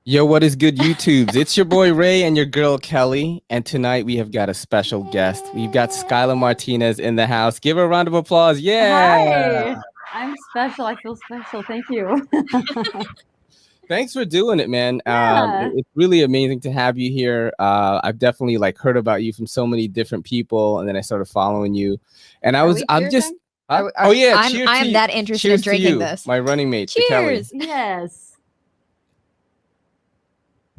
Yo, what is good, YouTubes? It's your boy Ray and your girl Kelly, and tonight we have got a special guest. We've got Skyla Martinez in the house. Give her a round of applause. Yeah. Hi, I'm special. I feel special. Thank you. Thanks for doing it, man. Yeah. It's really amazing to have you here. I've definitely heard about you from so many different people, and then I started following you, and I'm just. Oh yeah, I'm that interested in drinking this. My running mate, Kelly. Cheers. Yes.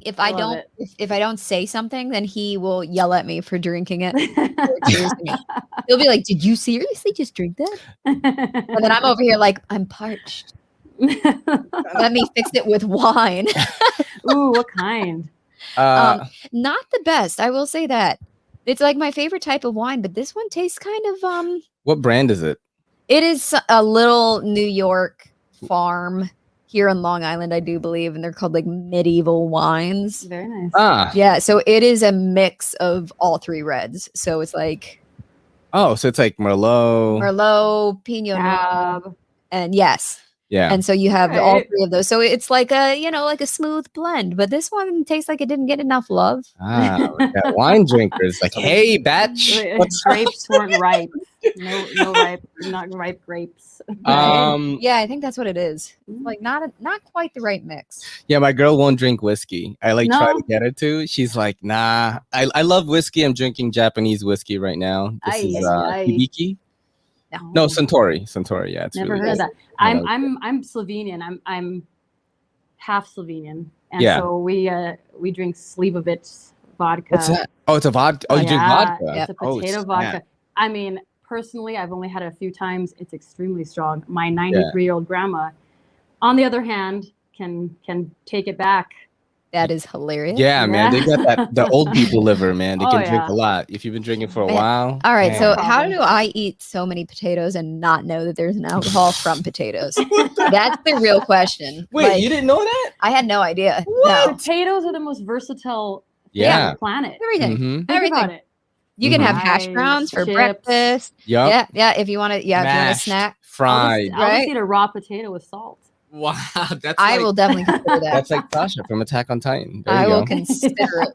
If I don't say something, then he will yell at me for drinking it. He'll be like, "Did you seriously just drink that?" And then I'm over here like, "I'm parched. Let me fix it with wine." Ooh, what kind? Not the best. I will say that. It's like my favorite type of wine, but this one tastes kind of What brand is it? It is a little New York farm here on Long Island, I do believe, and they're called like medieval wines. Very nice. Yeah, so it is a mix of all three reds. So it's like so it's like Merlot, Pinot Noir, and yes. Yeah. And so you have all three of those. So it's like a, like a smooth blend, but this one tastes like it didn't get enough love. That wine drinkers like, hey, batch. Grapes weren't ripe. No ripe, not ripe grapes. Yeah, I think that's what it is. Like not quite the right mix. Yeah, my girl won't drink whiskey. I try to get her to. She's like, nah. I love whiskey. I'm drinking Japanese whiskey right now. This is Hibiki. No, Suntory. Yeah, it's never really heard of good. that. I'm Slovenian. I'm half Slovenian, and so we drink Slivovitz vodka. What's that? Oh, it's a vodka. Oh, you drink vodka. It's a potato vodka. I mean, personally, I've only had it a few times. It's extremely strong. My 93-year-old grandma, on the other hand, can take it back. That is hilarious. Yeah, man. They got the old people liver, man. They can drink a lot. If you've been drinking for a while. All right. So how do I eat so many potatoes and not know that there's an alcohol from potatoes? That's the real question. Wait, you didn't know that? I had no idea. What? No. Potatoes are the most versatile thing on the planet. Everything. Think about it. You can have hash browns for breakfast. Yeah. If you want to, if you want a snack. Fried. I'll just eat a raw potato with salt. Wow, I will definitely consider that. That's like Tasha from Attack on Titan. I will consider it,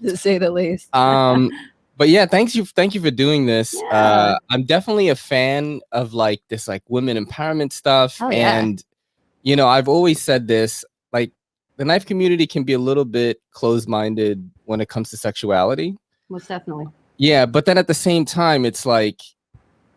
to say the least. But yeah, thank you for doing this. I'm definitely a fan of this women empowerment stuff. And I've always said this, the knife community can be a little bit closed-minded when it comes to sexuality. Most definitely. Yeah, but then at the same time, it's like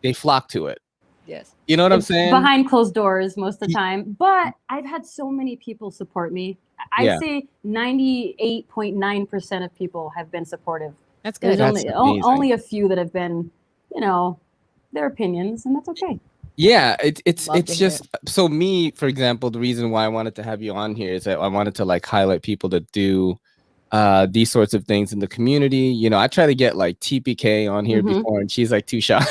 they flock to it. Yes. You know what I'm saying? Behind closed doors most of the time. But I've had so many people support me. I'd say 98.9% of people have been supportive. That's good. There's only a few that have been, their opinions, and that's okay. Yeah, it's just so me, for example, the reason why I wanted to have you on here is that I wanted to highlight people that do these sorts of things in the community. I try to get TPK on here before, and she's too shy.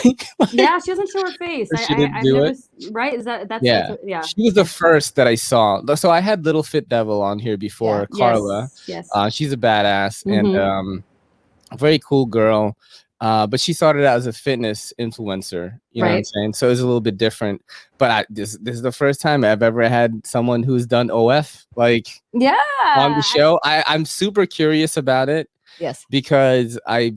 Yeah, she doesn't show her face. She didn't do it. Right? Is that's yeah? She was the first that I saw. So I had Little Fit Devil on here before, Carla. Yes. She's a badass and a very cool girl. But she started out as a fitness influencer, you know what I'm saying? So it's a little bit different. But this is the first time I've ever had someone who's done OF on the show. I'm super curious about it. Yes. Because I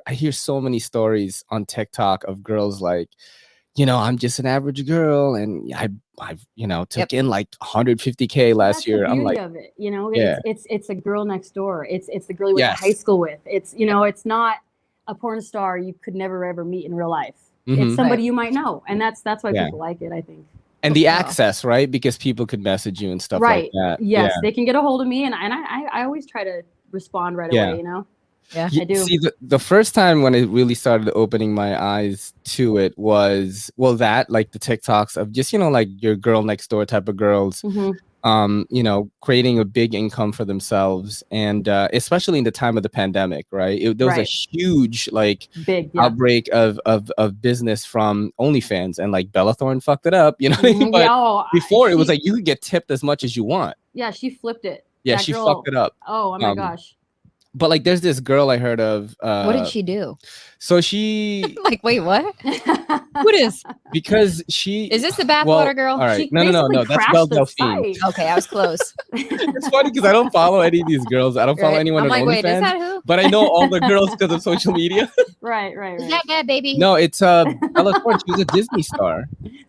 hear so many stories on TikTok of girls I'm just an average girl and I've took in 150K last year. I'm like, of it, it's a girl next door. It's the girl you went to high school with. It's it's not a porn star you could never ever meet in real life. It's somebody you might know, and that's why people like it, I think. And the access, right? Because people could message you and stuff like that. Yes, they can get a hold of me, and I always try to respond right away. Yeah, I do. See, the first time when it really started opening my eyes to it was the TikToks of just your girl next door type of girls. Creating a big income for themselves, and especially in the time of the pandemic, right? There was a huge big outbreak of business from OnlyFans, and Bella Thorne fucked it up, but before it was you could get tipped as much as you want. Yeah, she flipped it. Yeah, she fucked it up. Oh my gosh. but like there's this girl I heard of. What did she do? So she like, wait, what? What is? Because she is this the bathwater girl? All right, She no. That's Belle Delphine. Okay, I was close. It's funny because I don't follow any of these girls. I don't follow anyone on OnlyFans. Wait, is that who? But I know all the girls because of social media. Right. Is that bad, baby? No, it's Bella Thorne. She was a Disney star.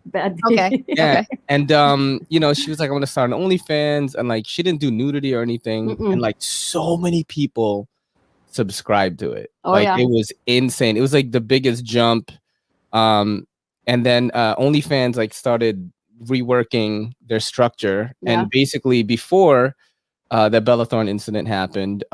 Bad. Okay. Yeah, okay. And you know, she was like, I want to start an OnlyFans, and like she didn't do nudity or anything, and like so many people subscribed to it. Oh, like it was insane. It was like the biggest jump. And then OnlyFans like started reworking their structure, and basically before the Bella Thorne incident happened,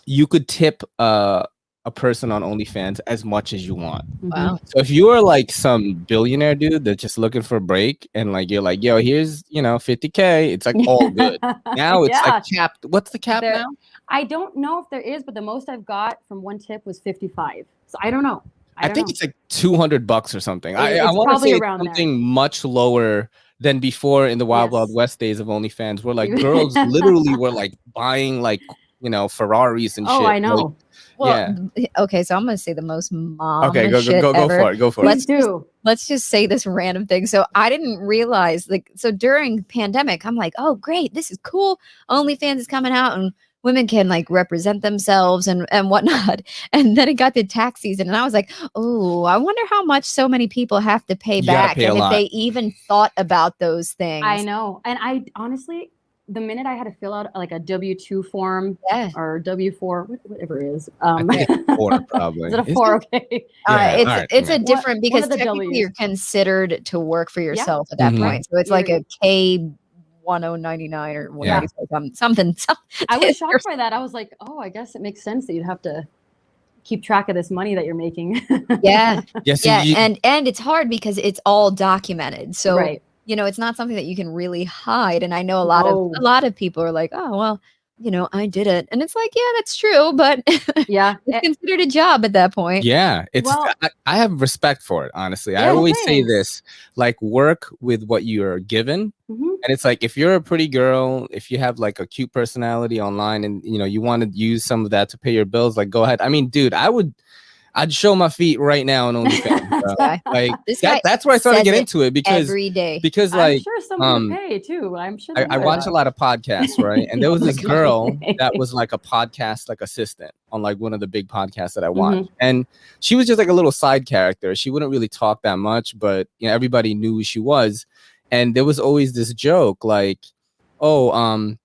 you could tip a person on OnlyFans as much as you want. Wow. So if you are like some billionaire dude that's just looking for a break, and like you're like, yo, here's, you know, 50K, it's like all good. Now it's like capped. What's the cap now? I don't know if there is, but the most I've got from one tip was 55. So I don't know. I think it's like $200 or something. I want to say it's something much lower than before in the Wild Wild West days of OnlyFans, where like girls literally were like buying like, you know, Ferraris and shit. Oh, I know. Like, well, okay, so I'm gonna say the most mom. Okay, go for it. Go for it. Let's just say this random thing. So I didn't realize, like, so during pandemic, I'm like, oh great, this is cool. OnlyFans is coming out and women can like represent themselves and whatnot. And then it got to tax season, and I was like, oh, I wonder how much so many people have to pay back, and if they even thought about those things. I know, and I honestly, the minute I had to fill out like a W-2 form or W-4, whatever it is. I think it's 4 probably. Is it a 4? Okay. It's a different, because technically you're considered to work for yourself at that point. So it's like a K1099 or 195, something. I was shocked by that. I was like, oh, I guess it makes sense that you'd have to keep track of this money that you're making. And it's hard because it's all documented. So you know, it's not something that you can really hide. And I know a lot of people are like, oh, well, you know, I did it. And it's like, yeah, that's true. But it's considered a job at that point. Yeah. It's, I have respect for it, honestly. I always say this, like, work with what you're given. And it's like, if you're a pretty girl, if you have like a cute personality online and, you know, you want to use some of that to pay your bills, like, go ahead. I mean, dude, I'd show my feet right now on OnlyFans. Like that's where I started to get into it, because every day. Because like I'm sure someone would pay too. I'm sure I watch a lot of podcasts, right? And there was this girl that was like a podcast like assistant on like one of the big podcasts that I watch. And she was just like a little side character. She wouldn't really talk that much, but you know, everybody knew who she was. And there was always this joke like, oh,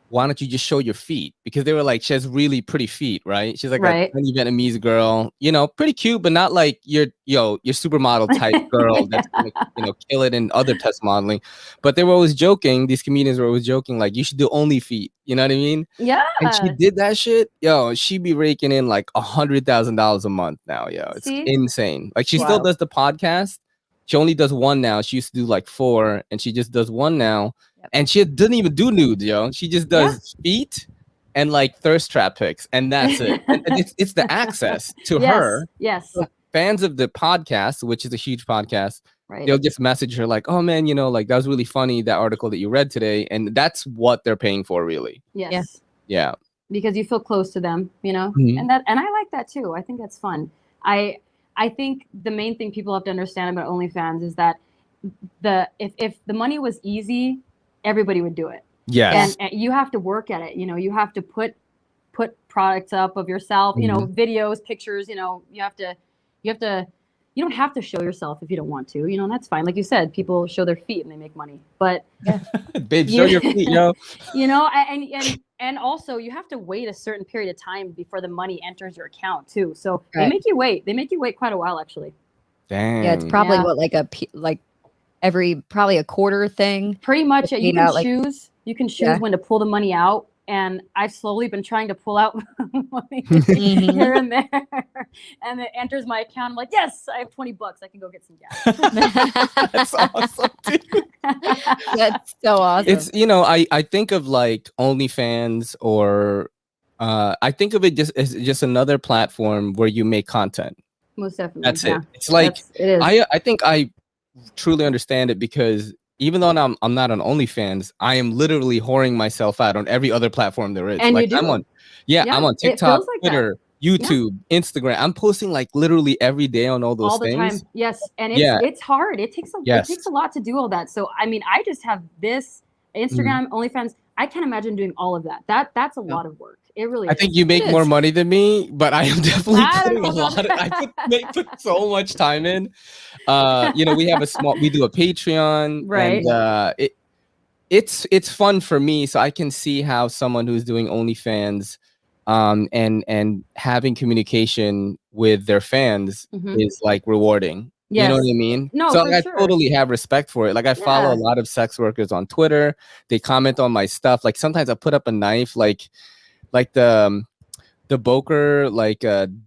why don't you just show your feet? Because they were like, she has really pretty feet, right? She's like a tiny Vietnamese girl, you know, pretty cute, but not like your supermodel type girl that's gonna, you know, kill it in other test modeling. But they were always joking, these comedians were always joking, like, you should do only feet. You know what I mean? Yeah. And she did that shit. Yo, she'd be raking in like $100,000 a month now. Yo, it's insane. Like, she still does the podcast. She only does one now. She used to do like 4, and she just does one now. And she doesn't even do nudes, yo. She just does feet and like thirst trap pics, and that's it. And it's the access to her. Yes. So fans of the podcast, which is a huge podcast, they'll just message her like, "Oh man, you know, like that was really funny, that article that you read today," and that's what they're paying for, really. Yes. Yeah. Because you feel close to them, you know, and I like that too. I think that's fun. I think the main thing people have to understand about OnlyFans is that if the money was easy, everybody would do it. Yes. And you have to work at it. You know, you have to put products up of yourself, you know, videos, pictures, you know, you don't have to show yourself if you don't want to, you know, and that's fine. Like you said, people show their feet and they make money, but babe, show your feet, yo. You know, and also you have to wait a certain period of time before the money enters your account too. So they make you wait. They make you wait quite a while, actually. Damn. Yeah, it's probably what, every probably a quarter thing. Pretty much. You can choose when to pull the money out. And I've slowly been trying to pull out money here and there. And it enters my account. I'm like, yes, I have $20. I can go get some gas. That's awesome, dude. That's so awesome. It's, you know, I think of like OnlyFans, or I think of it just as just another platform where you make content. Most definitely. That's it. It's like, I think I truly understand it, because even though I'm not on OnlyFans, I am literally whoring myself out on every other platform there is. And like you do. I'm on TikTok, like Twitter, YouTube, Instagram. I'm posting like literally every day on all those all the things. time. Yes, and it's hard. It takes a lot to do all that. So I mean, I just have this Instagram, OnlyFans. I can't imagine doing all of that. That's a lot of work. It really is. I think you make more money than me, but I am definitely putting a lot. I put so much time in. We have we do a Patreon, right? And it's fun for me, so I can see how someone who's doing OnlyFans, and having communication with their fans is like rewarding. Yes. You know what I mean? No, so I totally have respect for it. Like I follow a lot of sex workers on Twitter. They comment on my stuff. Like sometimes I put up a knife, like the Boker, like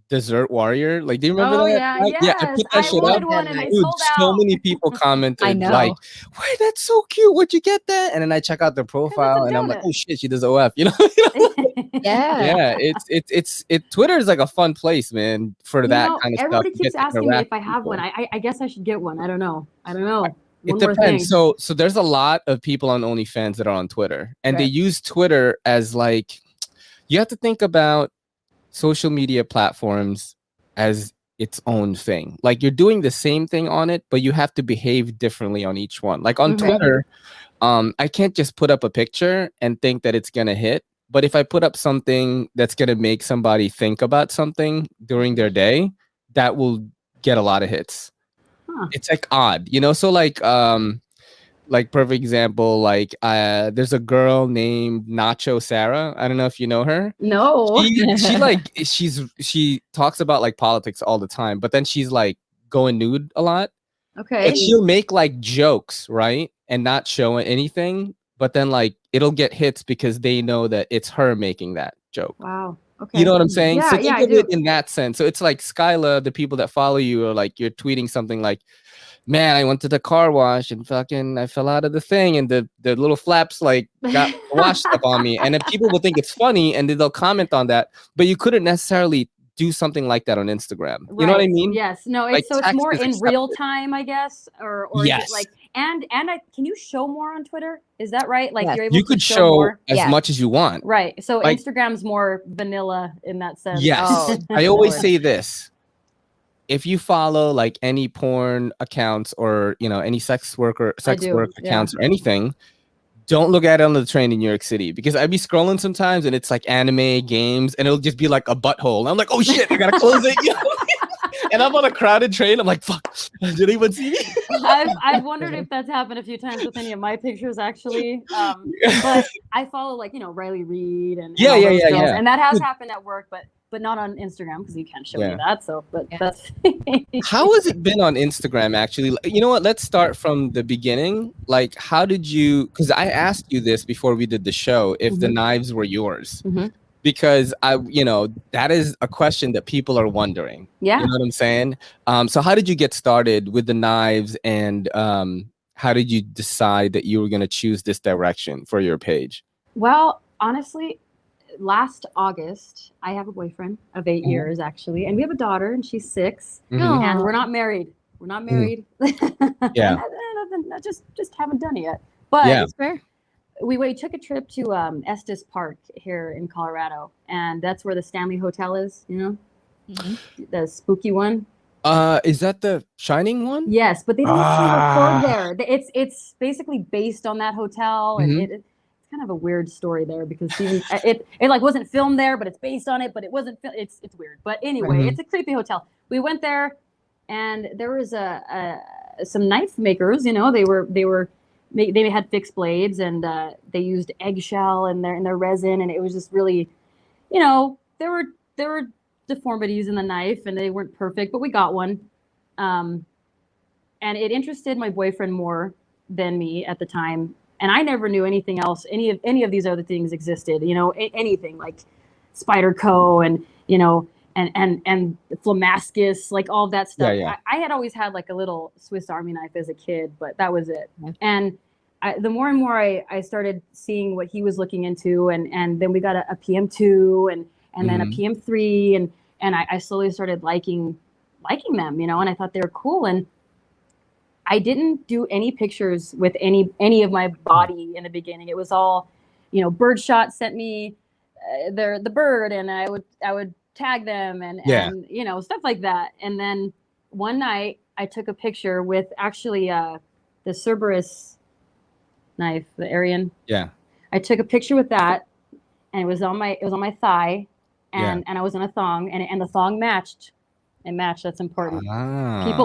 Dessert Warrior. Like, do you remember that? Yeah, I put that shit up. One and Dude, so many people commented I know. like, "Wait, that's so cute. Where'd you get that?" And then I check out their profile and I'm like, "Oh shit, she does OF." You know? Yeah. It's Twitter is like a fun place, man, for that kind of stuff. Everybody keeps asking me if I have one. I guess I should get one. I don't know. It depends. So there's a lot of people on OnlyFans that are on Twitter, and they use Twitter as like, you have to think about social media platforms as its own thing. Like you're doing the same thing on it, but you have to behave differently on each one. Like on Twitter, I can't just put up a picture and think that it's gonna hit. But if I put up something that's gonna make somebody think about something during their day, that will get a lot of hits. It's like odd, So like perfect example, like there's a girl named Nacho Sarah. I don't know if you know her. No. She talks about like politics all the time, but then she's like going nude a lot. Okay. And she'll make like jokes, right? And not show anything, but then like it'll get hits because they know that it's her making that joke. Wow. Okay. You know what I'm saying? Yeah, so think of it in that sense. So it's like Skyla, the people that follow you, are like, you're tweeting something like, "Man, I went to the car wash and fucking I fell out of the thing and the little flaps like got washed up on me." And then people will think it's funny and then they'll comment on that. But you couldn't necessarily do something like that on Instagram. You know what I mean? Yes. No, it's more in real time, I guess. Or yes. Like and can you show more on Twitter? Is that right? Like you're able you to could show more as much as you want. Right. So like, Instagram's more vanilla in that sense. Yes. I always say this. If you follow like any porn accounts or any sex work accounts or anything, don't look at it on the train in New York City, because I'd be scrolling sometimes and it's like anime games and it'll just be like a butthole. I'm like, oh shit, I gotta close it. And I'm on a crowded train. I'm like, fuck, did anyone see me? I've wondered if that's happened a few times with any of my pictures, actually. But I follow like Riley Reid and all those girls, and that has happened at work, but not on Instagram because you can't show me that. So, but that's how has it been on Instagram? Actually, you know what? Let's start from the beginning. Like, how did you? Because I asked you this before we did the show, if the knives were yours. Because that is a question that people are wondering. Yeah. You know what I'm saying? So how did you get started with the knives, and how did you decide that you were going to choose this direction for your page? Well, honestly, last August, I have a boyfriend of 8 years, actually, and we have a daughter, and she's 6, and we're not married. We're not married. Yeah. just haven't done it yet. But that's fair. We took a trip to Estes Park here in Colorado, and that's where the Stanley Hotel is, the spooky one. Is that the Shining one? Yes, but they didn't record there. It's basically based on that hotel, and it's kind of a weird story there because it like wasn't filmed there, but it's based on it, but it wasn't. It's weird. But anyway, it's a creepy hotel. We went there, and there was some knife makers. They had fixed blades, and they used eggshell in their resin, and it was just really, there were deformities in the knife, and they weren't perfect, but we got one, and it interested my boyfriend more than me at the time, and I never knew anything else. Any of these other things existed, anything like Spyderco and and Flamascus, like all of that stuff. Yeah. I had always had like a little Swiss Army knife as a kid, but that was it. And the more and more I started seeing what he was looking into, and then we got a PM2 and then a PM3, and I slowly started liking them, and I thought they were cool. And I didn't do any pictures with any of my body in the beginning. It was all, you know, Birdshot sent me the bird, and I would tag them and you know, stuff like that. And then one night I took a picture with actually the Cerberus knife, the Aryan. Yeah. I took a picture with that, and it was on my thigh, and I was in a thong, and the thong matched. It matched. That's important.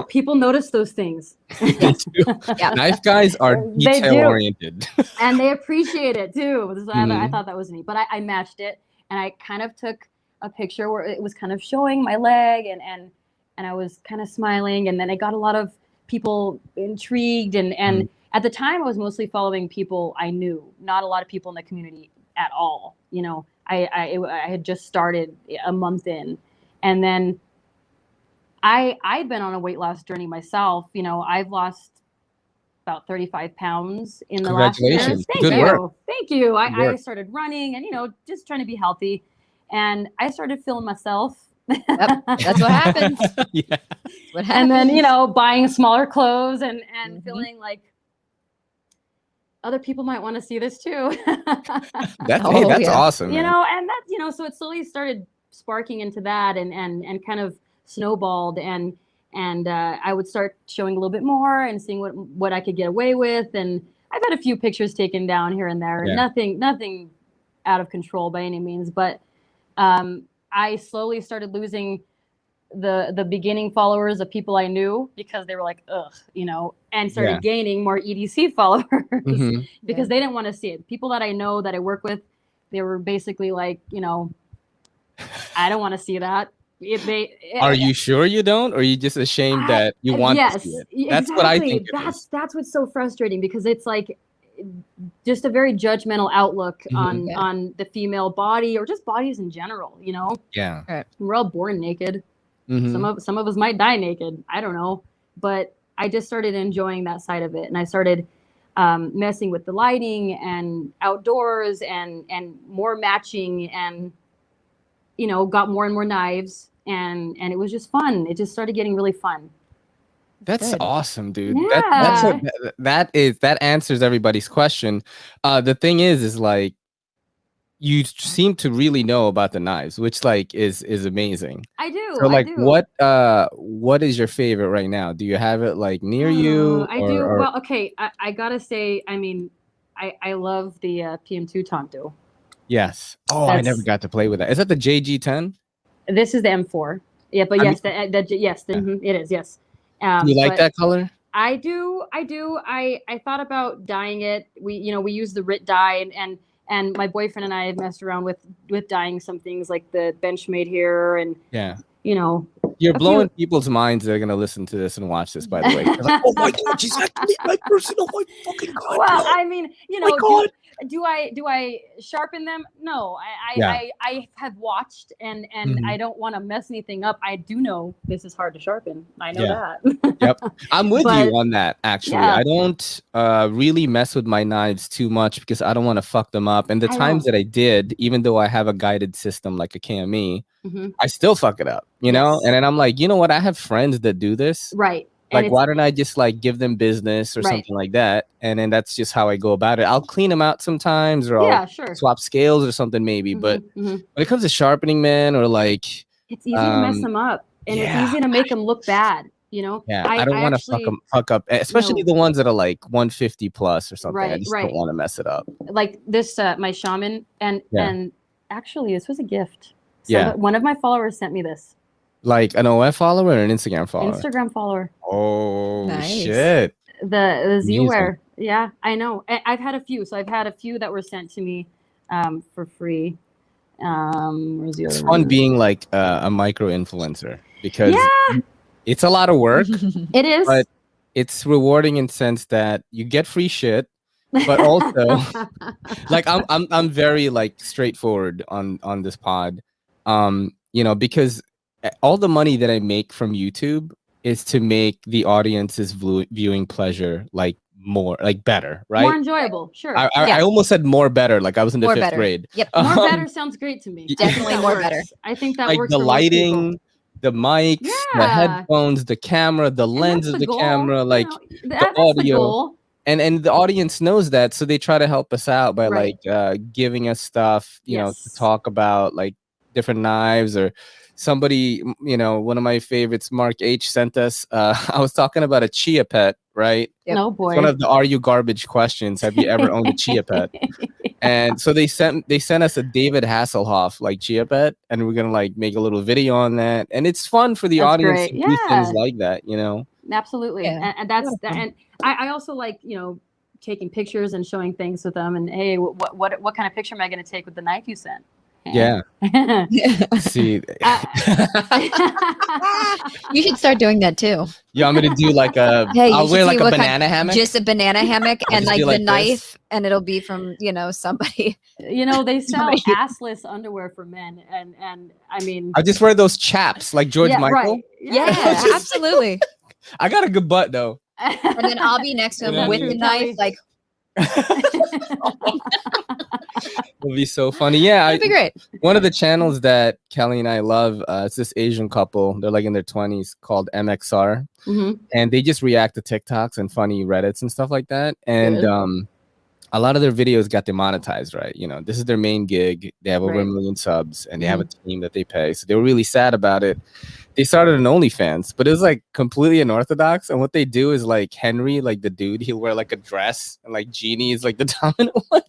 People notice those things. Knife guys are detail oriented, and they appreciate it too. So I thought that was neat. But I matched it, and I kind of took a picture where it was kind of showing my leg, and I was kind of smiling, and then I got a lot of people intrigued, and at the time I was mostly following people I knew, not a lot of people in the community at all. You know, I had just started a month in, and then I've been on a weight loss journey myself. You know, I've lost about 35 pounds in the last year. Thank you. I started running and, you know, just trying to be healthy. And I started feeling myself. Yep, that's what happens. And then, you know, buying smaller clothes and feeling like other people might want to see this too. That's awesome. You know, and that's, you know, so it slowly started sparking into that and kind of snowballed, and I would start showing a little bit more and seeing what I could get away with. And I've had a few pictures taken down here and there. Nothing out of control by any means, but I slowly started losing the beginning followers of people I knew, because they were like, ugh, you know, and started gaining more EDC followers because they didn't want to see it. People that I know, that I work with, they were basically like, you know, I don't want to see that. Are you sure you don't, or are you just ashamed that you want to see it? That's what I think. That's what's so frustrating, because it's like just a very judgmental outlook on the female body, or just bodies in general. You know, we're all born naked. Some of us might die naked. I don't know, but I just started enjoying that side of it, and I started messing with the lighting and outdoors and more matching, and you know, got more and more knives, and it was just fun. It just started getting really fun. That's awesome, dude. Yeah. That answers everybody's question. The thing is like, you seem to really know about the knives, which like is amazing. I do. So like, what is your favorite right now? Do you have it like near you? I do. Well, okay. I gotta say, I mean, I love the PM2 Tonto. Yes. Oh, I never got to play with that. Is that the JG10? This is the M4. Yeah, but yes, it is. Yes. Do you like that color? I do. I thought about dyeing it. We use the RIT dye, and my boyfriend and I have messed around with dyeing some things like the Benchmade here, and you know. You're blowing people's minds. They're gonna listen to this and watch this, by the way. They're like, oh my god, she's actually my person. Oh my fucking god. Well, I mean, you know, do I sharpen them? No, I have watched, and I don't want to mess anything up. I do know this is hard to sharpen. I know that. Yep, I'm with you on that. Actually, I don't really mess with my knives too much, because I don't want to fuck them up. And the times that I did, even though I have a guided system like a KME, I still fuck it up, you know? And then I'm like, you know what? I have friends that do this. Right. Like, why don't I just like give them business or something like that? And then that's just how I go about it. I'll clean them out sometimes, or I'll swap scales or something maybe. But when it comes to sharpening, man, or like, it's easy to mess them up, and it's easy to make them look bad. You know, I don't want to fuck up, especially the ones that are like 150 plus or something. I just don't want to mess it up. Like this, my shaman, and actually this was a gift. So one of my followers sent me this. Like an OF follower or an Instagram follower? Instagram follower. Oh, shit. The Z-Wear. Yeah, I know. I've had a few. So I've had a few that were sent to me for free. Where's the other it's fun being like a micro influencer, because it's a lot of work. It is. But it's rewarding in sense that you get free shit, but also like I'm very like straightforward on this pod. You know, because all the money that I make from YouTube is to make the audience's viewing pleasure like more, like better, right? More enjoyable, sure. I almost said more better, like I was in the fifth grade. Yep, more better sounds great to me. Definitely more better. I think that like works. The lighting, the mics, the headphones, the camera, the lens of the camera, like the audio. And the audience knows that, so they try to help us out by like giving us stuff, you know, to talk about like different knives. Or somebody, you know, one of my favorites, Mark H, sent us. I was talking about a chia pet, right? No boy. It's one of the "Are you garbage?" questions. Have you ever owned a chia pet? And so they sent us a David Hasselhoff like chia pet, and we're gonna like make a little video on that. And it's fun for the audience to do things like that, you know. Absolutely. And that's that. And I also like, you know, taking pictures and showing things with them. And hey, what kind of picture am I going to take with the knife you sent? Yeah. See, you should start doing that too. Yeah, I'm gonna do like a. I'll wear like a banana hammock. Just a banana hammock, and like the knife, and it'll be from, you know, somebody. You know, they sell assless underwear for men, and I mean, I just wear those chaps like George Michael. Right. Yeah, absolutely. I got a good butt though. And then I'll be next to him with the knife, like. It'll be so funny. Yeah, it'll be great. One of the channels that Kelly and I love, it's this Asian couple. They're like in their 20s, called MXR, and they just react to TikToks and funny Reddits and stuff like that. And a lot of their videos got demonetized, right? You know, this is their main gig. They have over 1 million subs, and they have a team that they pay. So they were really sad about it. They started an OnlyFans, but it was like completely unorthodox. And what they do is like Henry, like the dude, he'll wear like a dress, and like Jeannie is like the dominant one.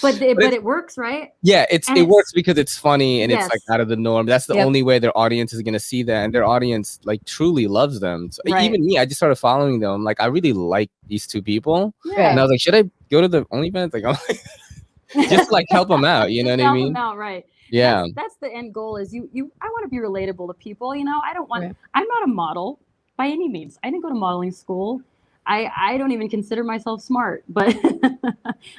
but it works, right? Yeah, it works because it's funny and it's like out of the norm. That's the only way their audience is gonna see that, and their audience like truly loves them. So even me, I just started following them. Like I really like these two people, and I was like, should I go to the OnlyFans? Like, I'm like, just like help them out. You know what I mean? Help them out, right? Yeah, that's the end goal. Is I want to be relatable to people. You know, I don't want. I'm not a model by any means. I didn't go to modeling school. I don't even consider myself smart, but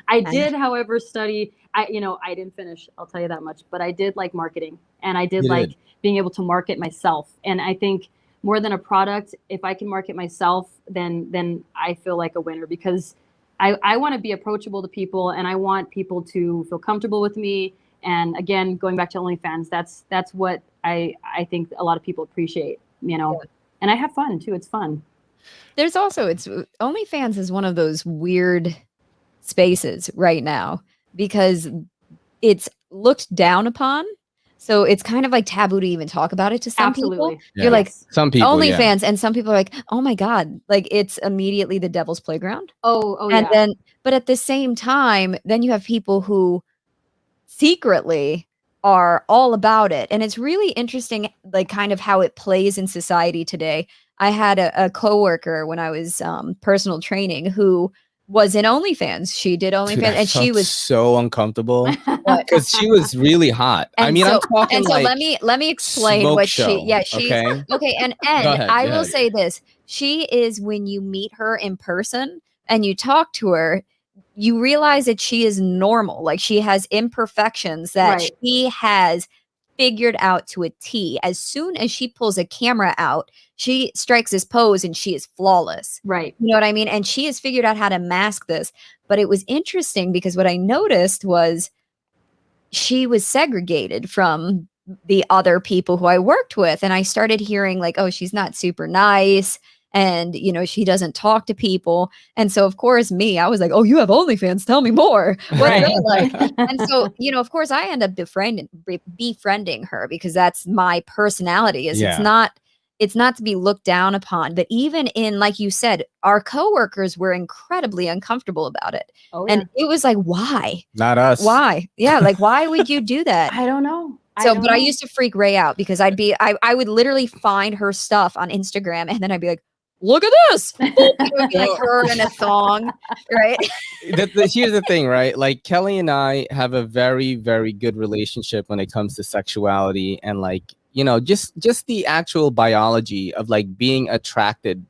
I did, however, study. I didn't finish. I'll tell you that much. But I did like marketing, and I did like being able to market myself. And I think more than a product, if I can market myself, then I feel like a winner, because I want to be approachable to people, and I want people to feel comfortable with me. And again, going back to OnlyFans, that's what I think a lot of people appreciate, you know, and I have fun too. It's fun. There's also, OnlyFans is one of those weird spaces right now because it's looked down upon. So it's kind of like taboo to even talk about it to some people. Yeah. You're like, some people OnlyFans, and some people are like, oh my God, like it's immediately the devil's playground. And then, but at the same time, then you have people who secretly are all about it. And it's really interesting, like kind of how it plays in society today. I had a coworker when I was personal training who was in OnlyFans. She did OnlyFans, and she was so uncomfortable because she was really hot. And I mean, so, I'm talking and so like let me explain what show. She's okay. And I will say this: she is, when you meet her in person and you talk to her, you realize that she is normal. Like she has imperfections that she has figured out to a T. As soon as she pulls a camera out, she strikes this pose and she is flawless. Right. You know what I mean? And she has figured out how to mask this. But it was interesting because what I noticed was she was segregated from the other people who I worked with. And I started hearing like, oh, she's not super nice. And, you know, she doesnning talk to people. And so, of course, I was like, oh, you have OnlyFans. Tell me more. What's it like? And so, you know, of course, I end up befriending her because that's my personality. It's not to be looked down upon. But even in, like you said, our coworkers were incredibly uncomfortable about it. And it was like, why? Not us. Why? Yeah. Like, why would you do that? I don't know. I used to freak Ray out because I would literally find her stuff on Instagram and then I'd be like, look at this. Like her in a thong, right? Here's the thing, right? Like Kelly and I have a very, very good relationship when it comes to sexuality and like, you know, just the actual biology of like being attracted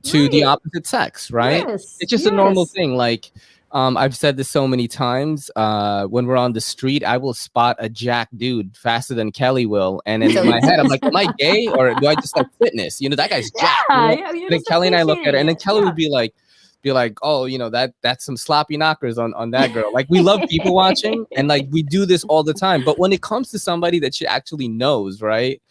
to the opposite sex, right? Yes, it's just a normal thing. Like, I've said this so many times. When we're on the street, I will spot a jack dude faster than Kelly will, and in my head, I'm like, "Am I gay or do I just like fitness?" You know, that guy's jack. And then Kelly and I look at it, and then Kelly would be like, "Oh, you know, that's some sloppy knockers on that girl." Like we love people watching, and like we do this all the time. But when it comes to somebody that she actually knows, right?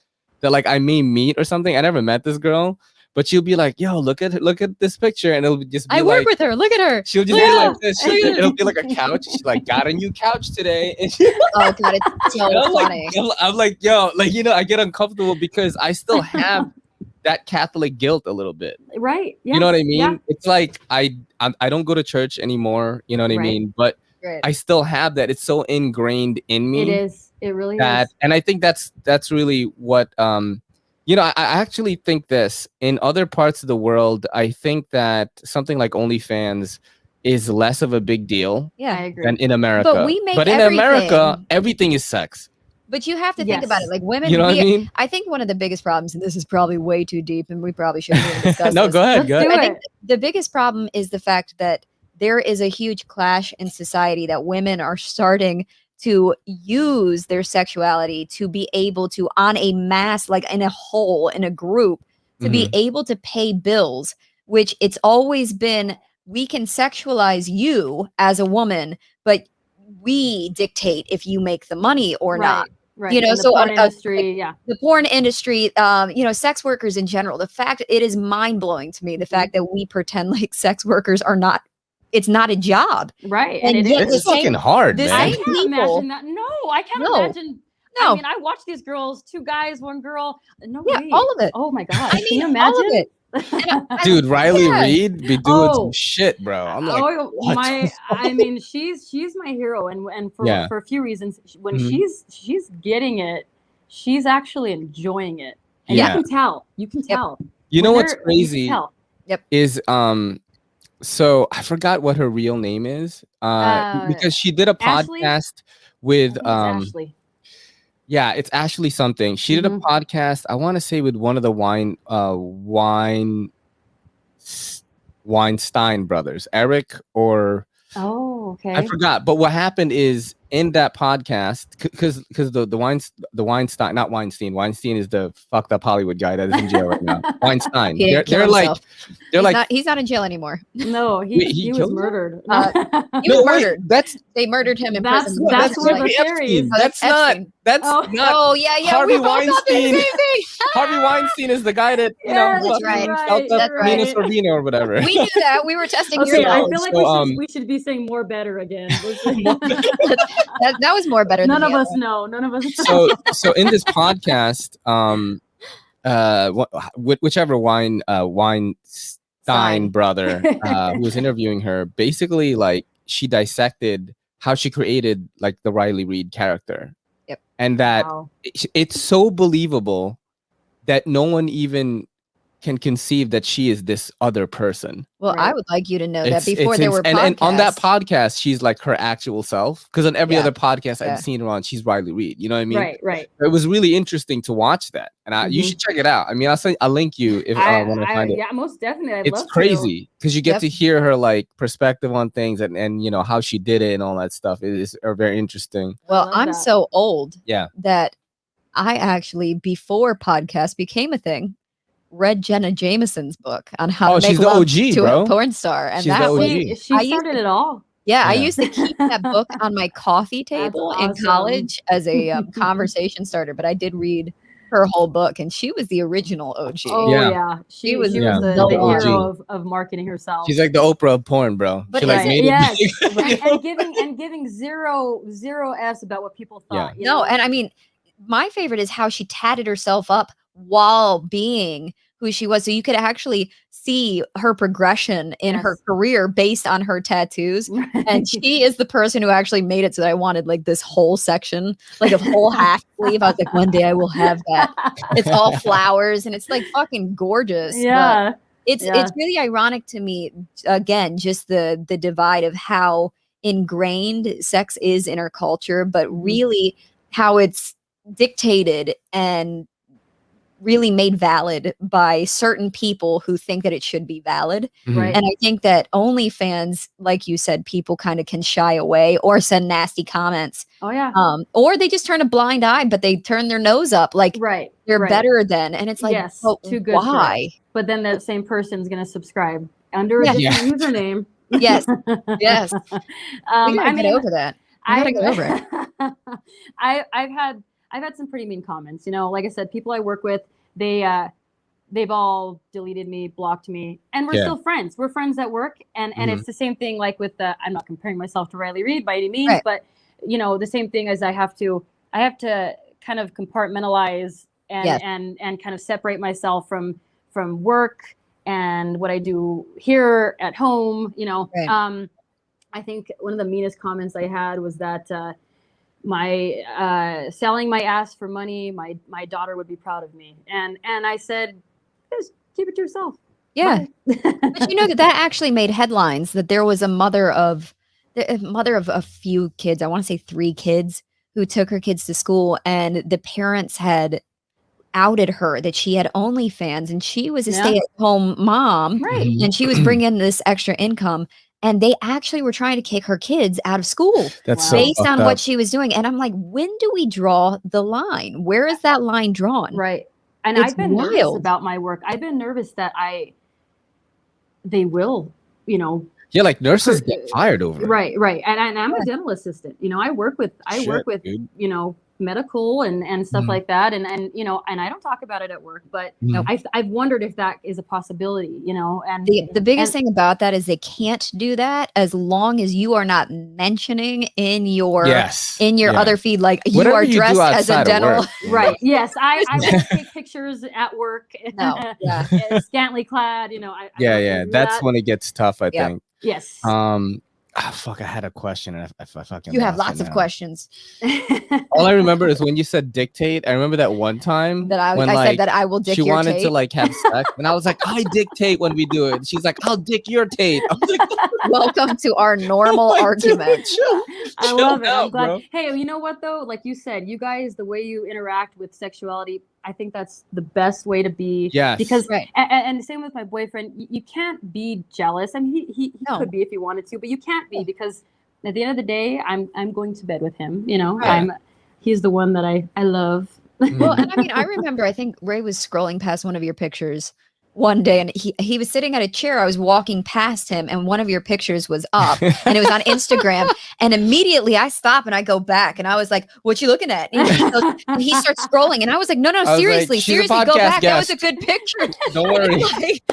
that like I may meet or something. I never met this girl, but she'll be like, "Yo, look at this picture," and it'll just be I work with her. Look at her. She'll just be like this. It'll be like a couch. She's like, "Got a new couch today." And Oh god, it's so funny. I'm like, yo, like, you know, I get uncomfortable because I still have that Catholic guilt a little bit. Right. Yeah. You know what I mean? Yeah. It's like I don't go to church anymore. You know what I mean? But I still have that. It's so ingrained in me. It is. It really is. And I think that's really what you know, I actually think this in other parts of the world. I think that something like OnlyFans is less of a big deal I agree. than in America. But in America, everything is sex. But you have to think about it. Like women, you know what I mean? I think one of the biggest problems, and this is probably way too deep, and we probably shouldn't even discuss No, this. go ahead. I think the biggest problem is the fact that there is a huge clash in society that women are starting to use their sexuality to be able to, on a mass, like in a whole, in a group, to be able to pay bills, which it's always been, we can sexualize you as a woman, but we dictate if you make the money or not. Right. You know, so the porn industry, the porn industry, you know, sex workers in general, the fact, it is mind blowing to me, the fact that we pretend like sex workers are not, it's not a job. Right. And yet it's fucking hard, man. I can't imagine that. No, I can't imagine. No. I mean, I watch these girls, 2 guys, 1 girl. No way. All of it. Oh my God. I mean, can you imagine? all of it. Dude, Riley Reid be doing some shit, bro. I'm like, I mean, she's my hero, and for a few reasons. When she's getting it, she's actually enjoying it, and you can tell. You can tell. You know what's crazy? Is so I forgot what her real name is. Because she did a podcast with Ashley. Yeah, it's Ashley something. She did a podcast, I want to say, with one of the Weinstein brothers, Eric or okay. I forgot. But what happened is in that podcast, because the Weinstein, not Weinstein. Weinstein is the fucked up Hollywood guy that is in jail right now. Weinstein. They're like he's not in jail anymore. No, he was murdered. He was murdered. They murdered him in prison. That's one of the theories. That's not. Oh yeah. Harvey We both thought the same thing. Harvey Weinstein is the guy that that's right. Nina Sorvino or whatever. We knew that. We were testing your I knowledge. feel like we should be saying more better again. That was more better. None of us know. So in this podcast, whichever Weinstein brother who was interviewing her, basically like she dissected how she created like the Riley Reid character. Yep. And that it's so believable that no one even can conceive that she is this other person. Well, I would like you to know that before there were podcasts. And on that podcast, she's like her actual self. Because on every other podcast I've seen her on, she's Riley Reid. You know what I mean? Right. It was really interesting to watch that. And you should check it out. I mean, I'll link you if I want to find it. Yeah, most definitely. It's crazy because you get to hear her like perspective on things and you know how she did it and all that stuff. It is very interesting. Well, I'm so old that I actually, before podcasts became a thing, read Jenna Jameson's book on how to make love to a porn star, and she started it all. Yeah, I used to keep that book on my coffee table in college as a conversation starter. But I did read her whole book, and she was the original OG. Oh yeah, she was the hero of marketing herself. She's like the Oprah of porn, bro. But she like made it and giving zero s about what people thought. Yeah. No, and I mean, my favorite is how she tatted herself up while being who she was. So you could actually see her progression in her career based on her tattoos. And she is the person who actually made it so that I wanted like this whole section, like a whole half sleeve. I was like, one day I will have that. It's all flowers and it's like fucking gorgeous. Yeah. But it's really ironic to me, again, just the divide of how ingrained sex is in our culture, but really how it's dictated and really made valid by certain people who think that it should be valid. Right. And I think that OnlyFans, like you said, people kind of can shy away or send nasty comments. Oh yeah. Or they just turn a blind eye, but they turn their nose up like they're better than. And it's like, too good. Why? But then that same person's going to subscribe under a different username. Yes. We gotta get over that. I gotta get over it. I've had had some pretty mean comments. You know, like I said, people I work with, they've all deleted me, blocked me, and we're still friends. We're friends at work, and it's the same thing. Like with I'm not comparing myself to Riley Reid by any means, but you know, the same thing as I have to kind of compartmentalize and kind of separate myself from work and what I do here at home. You know, I think one of the meanest comments I had was that my selling my ass for money, my daughter would be proud of me, and I said, just keep it to yourself. Yeah. But you know that actually made headlines, that there was a mother of a few kids, I want to say 3 kids, who took her kids to school, and the parents had outed her that she had OnlyFans, and she was a stay-at-home mom, and she was bringing this extra income, and they actually were trying to kick her kids out of school based on what she was doing. And I'm like, when do we draw the line? Where is that line drawn? Right. And I've been nervous about my work. I've been nervous that they will, you know. Yeah, like nurses get fired over it. Right. And I'm a dental assistant. You know, I work with you know, medical and stuff like that, and you know, and I don't talk about it at work, but I've wondered if that is a possibility, you know. And the biggest thing about that is they can't do that as long as you are not mentioning in your other feed, like you are dressed as a dental right. Yes, I won't take pictures at work. Scantily clad, you know. That's when it gets tough, I think. Yes. Fuck, I had a question and I fucking You have lots of questions. All I remember is when you said dictate. I remember that one time that I said that I will dictate. She wanted to like have sex, and I was like, I dictate when we do it. And she's like, I'll dick your tape. I was like, welcome to our normal argument. I love it. I'm glad. Bro. Hey, you know what though? Like you said, you guys, the way you interact with sexuality, I think that's the best way to be. Yes. Because and same with my boyfriend. You can't be jealous. I mean, he could be if he wanted to, but you can't be, because at the end of the day, I'm going to bed with him. You know, he's the one that I love. Well, and I mean, I remember, I think Ray was scrolling past one of your pictures one day, and he was sitting at a chair. I was walking past him, and one of your pictures was up, and it was on Instagram. And immediately I stop and I go back, and I was like, "What you looking at?" And he starts scrolling, and I was like, "No, seriously, like, seriously, go back. Guest. That was a good picture." Don't worry. Like,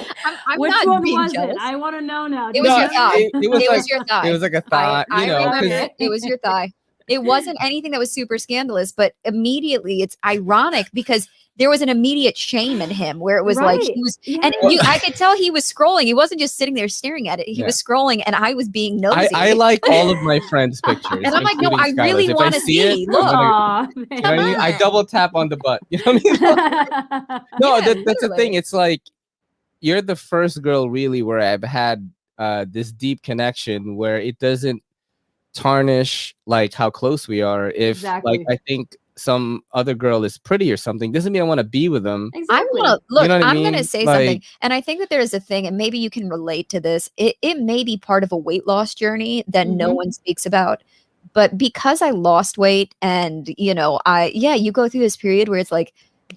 I'm Which not one being was jealous. it? I want to know now. It was your thigh. It was your thigh. It was like a thigh. I remember it was your thigh. It wasn't anything that was super scandalous, but immediately it's ironic because there was an immediate shame in him where it was like he was, and I could tell he was scrolling. He wasn't just sitting there staring at it. He was scrolling, and I was being nosy. I like all of my friends' pictures, and I'm like, no, I really want to see. It, look, I double tap on the butt. You know what I mean? No, that's the thing. It's like you're the first girl really where I've had this deep connection where it doesn't tarnish like how close we are. If like I think some other girl is pretty or something, doesn't mean I want to be with them. Exactly. I'm gonna say something, and I think that there's a thing, and maybe you can relate to this. It may be part of a weight loss journey that no one speaks about, but because I lost weight, and you know, you go through this period where it's like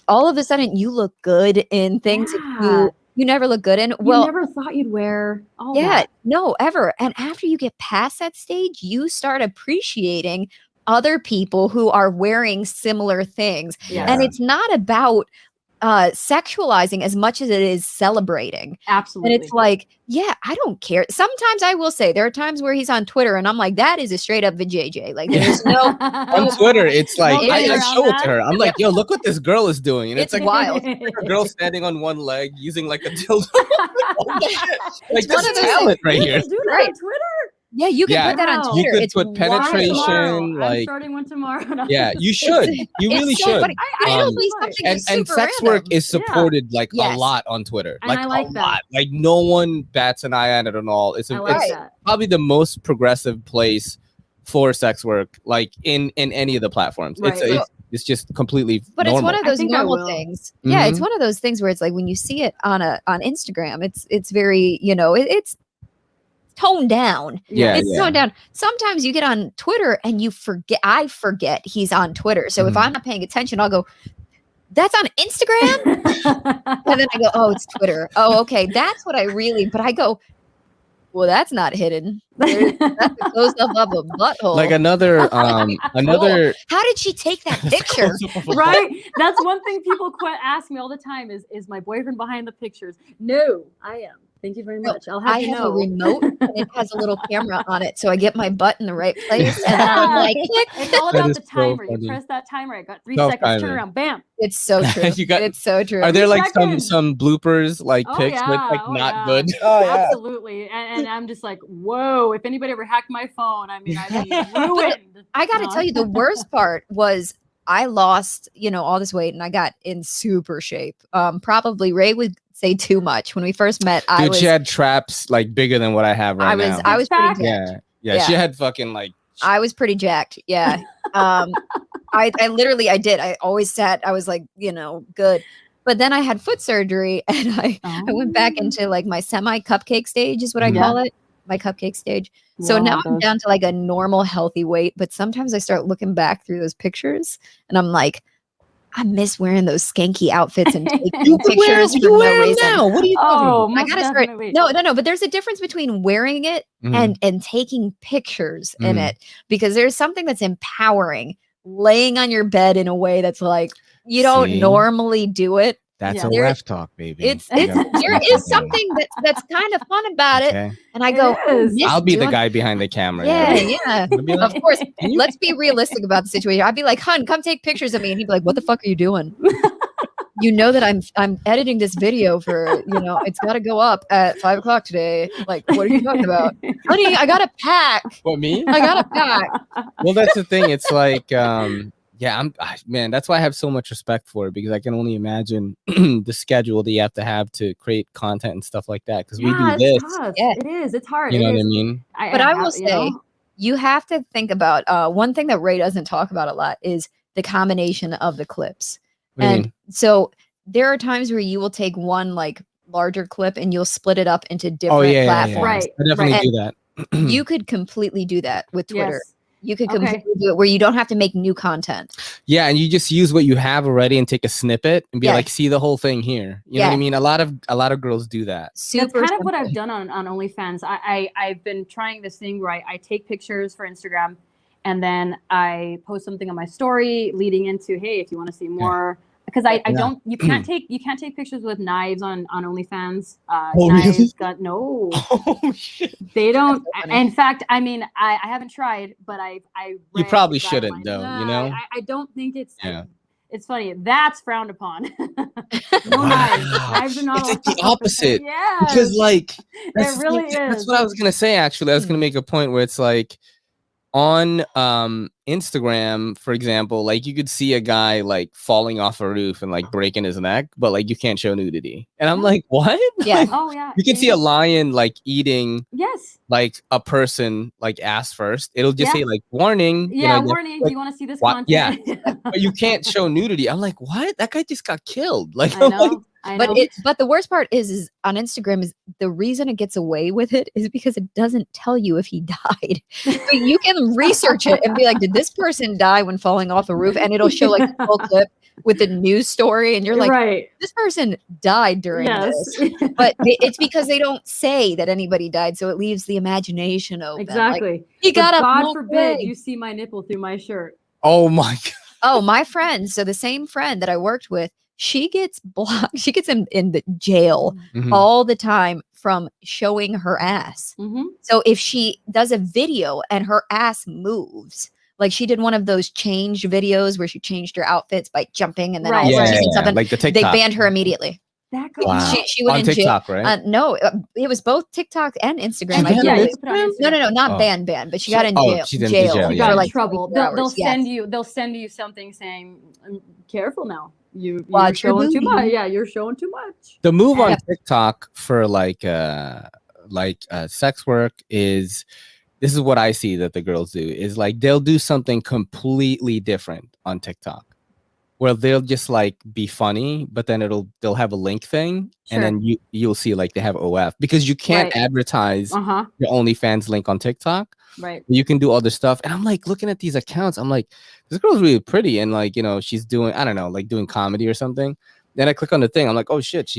all of a sudden you look good in things that you never look good in. Well, you never thought you'd wear all that. No, ever. And after you get past that stage, you start appreciating other people who are wearing similar things. And it's not about sexualizing as much as it is celebrating. Absolutely. And it's like, I don't care. Sometimes I will say there are times where he's on Twitter and I'm like, that is a straight up vajayjay. Like there's no on Twitter. It's like I show it to her. I'm like, yo, look what this girl is doing. And it's like wild. A girl standing on one leg using like a dildo. Like this talent right here. Do that on Twitter. Yeah, you can put that on Twitter. You could put penetration, like I'm starting one tomorrow. You should. You really should. And sex work is supported like a lot on Twitter. And like a lot. Like no one bats an eye at it at all. It's probably the most progressive place for sex work, like in any of the platforms. It's just completely normal. It's one of those normal things. Yeah, it's one of those things where it's like when you see it on Instagram, it's very, you know, it's toned down. It's toned down. Sometimes you get on Twitter and I forget he's on Twitter. So if I'm not paying attention, I'll go, that's on Instagram? And then I go, oh, it's Twitter. Oh, okay. That's what but I go, well, that's not hidden. That's a close up of a butthole. Like another. How did she take that picture? Right? That's one thing people ask me all the time is my boyfriend behind the pictures? No, I am. Thank you very much. I have a remote and it has a little camera on it, so I get my butt in the right place. And I'm like, it's all about the timer. You press that timer. I got 3 seconds. Turn around. Bam. It's so true. It's so true. Are there like some bloopers like pics with like not good? Oh yeah, absolutely. And I'm just like, whoa! If anybody ever hacked my phone, I mean, I'd be ruined. I got to tell you, the worst part was I lost, all this weight, and I got in super shape. Probably Ray would say too much when we first met. She had traps like bigger than what I have right now. I was pretty jacked. Yeah. She had fucking like. I was pretty jacked. Yeah. I literally did. I always sat. I was like, good. But then I had foot surgery, and I went back into like my semi cupcake stage is what I call it. My cupcake stage. So now I'm down to like a normal healthy weight. But sometimes I start looking back through those pictures, and I'm like, I miss wearing those skanky outfits and taking pictures for no reason. Now. What are you talking about? I gotta start. No. But there's a difference between wearing it and taking pictures in it, because there's something that's empowering laying on your bed in a way that's like you don't normally do it. That's a ref talk, baby. There is something that's kind of fun about it. And I go, I'll be the guy behind the camera. Yeah. Of course. Let's be realistic about the situation. I'd be like, hun, come take pictures of me. And he'd be like, what the fuck are you doing? You know that I'm editing this video for, it's got to go up at 5 o'clock today. Like, what are you talking about? Honey, I got to pack. What, me? I got to pack. Well, that's the thing. It's like, man, that's why I have so much respect for it, because I can only imagine the schedule that you have to create content and stuff like that. Because we do this. Tough. Yeah, it is. It's hard. You know what I mean? But I will say, you have to think about one thing that Ray doesn't talk about a lot is the combination of the clips. And so there are times where you will take one like larger clip and you'll split it up into different platforms. Yeah. Right. I definitely do that. You could completely do that with Twitter. Yes. You could completely do it where you don't have to make new content. Yeah, and you just use what you have already and take a snippet and be like, see the whole thing here. You know what I mean? A lot of girls do that. That's kind of what I've done on OnlyFans. I've been trying this thing where I take pictures for Instagram and then I post something on my story leading into, hey, if you want to see more. Because you can't take pictures with knives on OnlyFans. Knives, no. Oh shit. They don't. In fact, I mean, I haven't tried, but you probably shouldn't though. I don't think it's. Yeah. It's funny. That's frowned upon. No knives. Knives are not. It's like the opposite. Yeah. Because like it really is. That's what I was gonna say. Actually, I was gonna make a point where it's like on Instagram, for example, like you could see a guy like falling off a roof and like breaking his neck, but like you can't show nudity. And I'm like, what? Yeah. Like, you can see a lion like eating like a person like ass first. It'll just say like warning. Yeah, warning. Like, you want to see this content? Yeah. But you can't show nudity. I'm like, what? That guy just got killed. Like, I know. But the worst part is on Instagram is the reason it gets away with it is because it doesn't tell you if he died. So you can research it and be like, did this person die when falling off a roof? And it'll show like a full clip with a news story, and you're like, this person died during this. But it's because they don't say that anybody died, so it leaves the imagination open. Exactly. Like, he got up. God forbid you see my nipple through my shirt. Oh my God. Oh, my friend. So the same friend that I worked with, she gets blocked. She gets in the jail all the time from showing her ass. So if she does a video and her ass moves, like she did one of those change videos where she changed her outfits by jumping and then all something, like the TikTok. They banned her immediately. That wow. She went on in TikTok, jail. right? No, it was both TikTok and Instagram. No, not banned, but she got in jail. She's in jail. She got in trouble. They'll send you something saying, "Careful now. You're showing too much. Yeah, you're showing too much." The move on TikTok for like sex work is, this is what I see that the girls do, is like they'll do something completely different on TikTok, where they'll just like be funny, but then they'll have a link thing, and then you'll see like they have OF, because you can't advertise your OnlyFans link on TikTok. Right. You can do other stuff. And I'm like looking at these accounts, I'm like, this girl's really pretty, and like, she's doing, I don't know, like doing comedy or something. Then I click on the thing, I'm like, oh shit,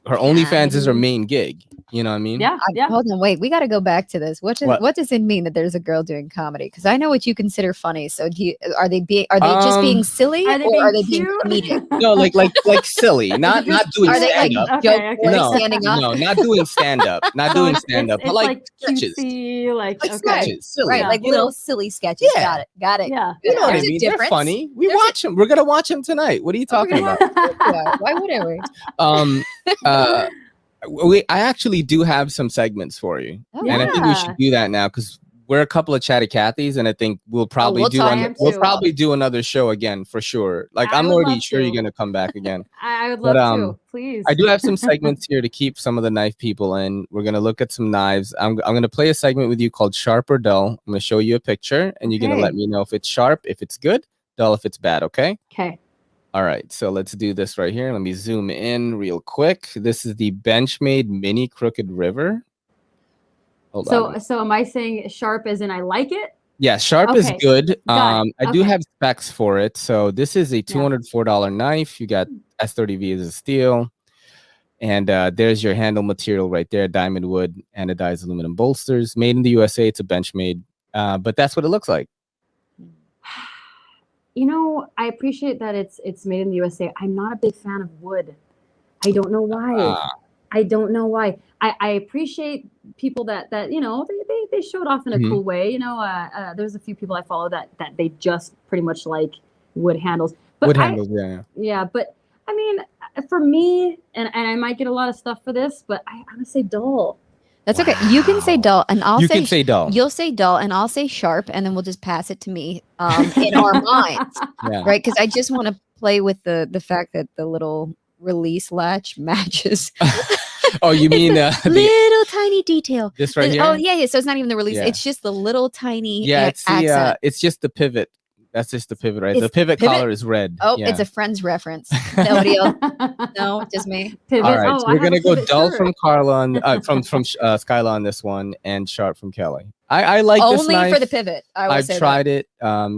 her OnlyFans is her main gig. You know what I mean? Yeah. Hold on, wait. We got to go back to this. What does it mean that there's a girl doing comedy? Because I know what you consider funny. So are they just being silly, are they being comedic? No, like silly, not doing stand up. No, not doing stand up, but like sketches, sketches, silly, right? Like little silly sketches. Yeah. Got it. Yeah, you know what I mean. They're funny. We watch them. We're gonna watch them tonight. What are you talking about? Why wouldn't we? I actually do have some segments for you, and I think we should do that now because we're a couple of chatty Cathys, and I think we'll probably do another show again for sure. Like I'm already sure you're gonna come back again. I would love to. Please. I do have some segments here to keep some of the knife people in. We're gonna look at some knives. I'm gonna play a segment with you called Sharp or Dull. I'm gonna show you a picture, and you're gonna let me know if it's sharp, if it's good, dull, if it's bad. Okay. Okay. All right, so let's do this right here. Let me zoom in real quick. This is the Benchmade Mini Crooked River. Hold on. So am I saying sharp as in I like it? Yeah, sharp is good. I do have specs for it. So this is a $204 knife. You got S30V as a steel. And there's your handle material right there, diamond wood, anodized aluminum bolsters. Made in the USA. It's a Benchmade. But that's what it looks like. You know, I appreciate that it's made in the USA. I'm not a big fan of wood. I don't know why. I don't know why. I appreciate people that you know they show it off in a cool way. You know, there's a few people I follow that they just pretty much like wood handles. But yeah. But I mean, for me, and I might get a lot of stuff for this, but I'm gonna say dull. That's okay. You can say dull, and I'll say dull. You'll say dull, and I'll say sharp, and then we'll just pass it to me in our minds, right? Because I just want to play with the fact that the little release latch matches. Oh, you mean the little tiny detail? This right here. Oh yeah. So it's not even the release; it's just the little tiny accent. It's just the pivot. That's just the pivot, right? The pivot collar is red. Oh, it's a Friends reference. Nobody else. No, just me. Pivot. All right, so we're gonna go dull from Carla from Skyla on this one, and sharp from Kelly. I like this knife. Only for the pivot. I've tried it.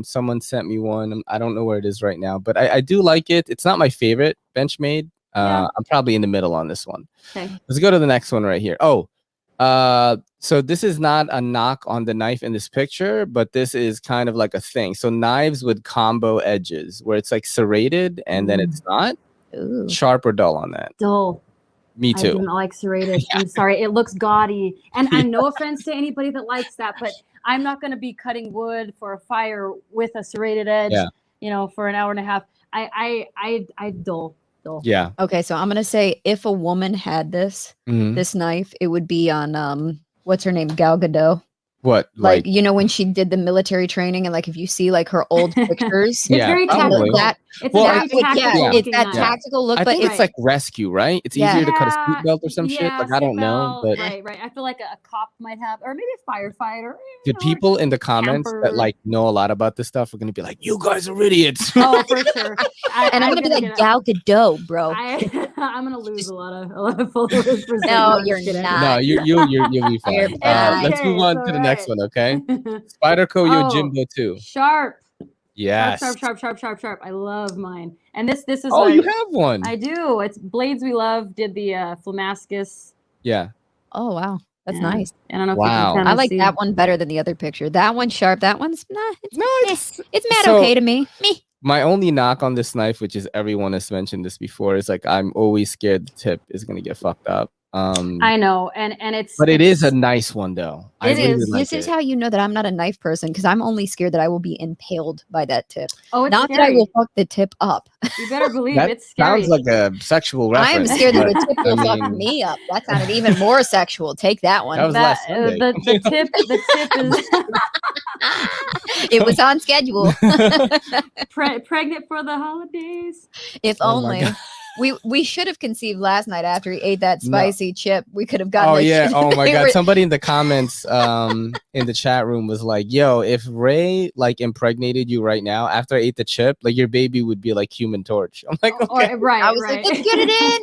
Someone sent me one. I don't know where it is right now, but I do like it. It's not my favorite Benchmade. I'm probably in the middle on this one. Okay. Let's go to the next one right here. So this is not a knock on the knife in this picture, but this is kind of like a thing. So knives with combo edges where it's like serrated and then it's not. Ooh. Sharp or dull on that? Dull. Me too. I didn't like serrated. I'm sorry. It looks gaudy. And no offense to anybody that likes that, but I'm not going to be cutting wood for a fire with a serrated edge, you know, for an hour and a half. I dull. Yeah. Okay, so I'm gonna say if a woman had this knife, it would be on what's her name, Gal Gadot. What? Like you know when she did the military training and like if you see like her old pictures, it's very tactical. It's that tactical look. I think it's like rescue, right? It's easier to cut a seatbelt or some shit. Like I don't know, but right. I feel like a cop might have, or maybe a firefighter. The people in the comments that like know a lot about this stuff are gonna be like, "You guys are idiots." Oh, for sure. And I'm gonna be like Gal Gadot, bro. I'm gonna lose a lot of followers. No, you're not. No, you'll be fine. Let's move on to the next one, okay? Spyderco Yojimbo 2. Sharp. Yes. Sharp. I love mine. And this is you have one. I do. It's Blades We Love did the Flamascus. Yeah. Oh wow. That's nice. I don't know if you can I like that one better than the other picture. That one's sharp. That one's it's mad so, okay to me. My only knock on this knife, which is everyone has mentioned this before, is like I'm always scared the tip is gonna get fucked up. I know, and it's but it is a nice one though. It is. This is how you know that I'm not a knife person because I'm only scared that I will be impaled by that tip. Oh, it's not scary. That I will fuck the tip up. You better believe that it's scary. Sounds like a sexual reference. I am scared that the tip will fuck me up. That sounded even more sexual. Take that one. That was last Sunday. The tip is. It was on schedule. Pregnant for the holidays. If only. We should have conceived last night after he ate that spicy chip. We could have gotten. Oh yeah! Oh my god! Somebody in the comments, in the chat room was like, "Yo, if Ray like impregnated you right now after I ate the chip, like your baby would be like Human Torch." I'm like, okay, right. I was like, let's get it in.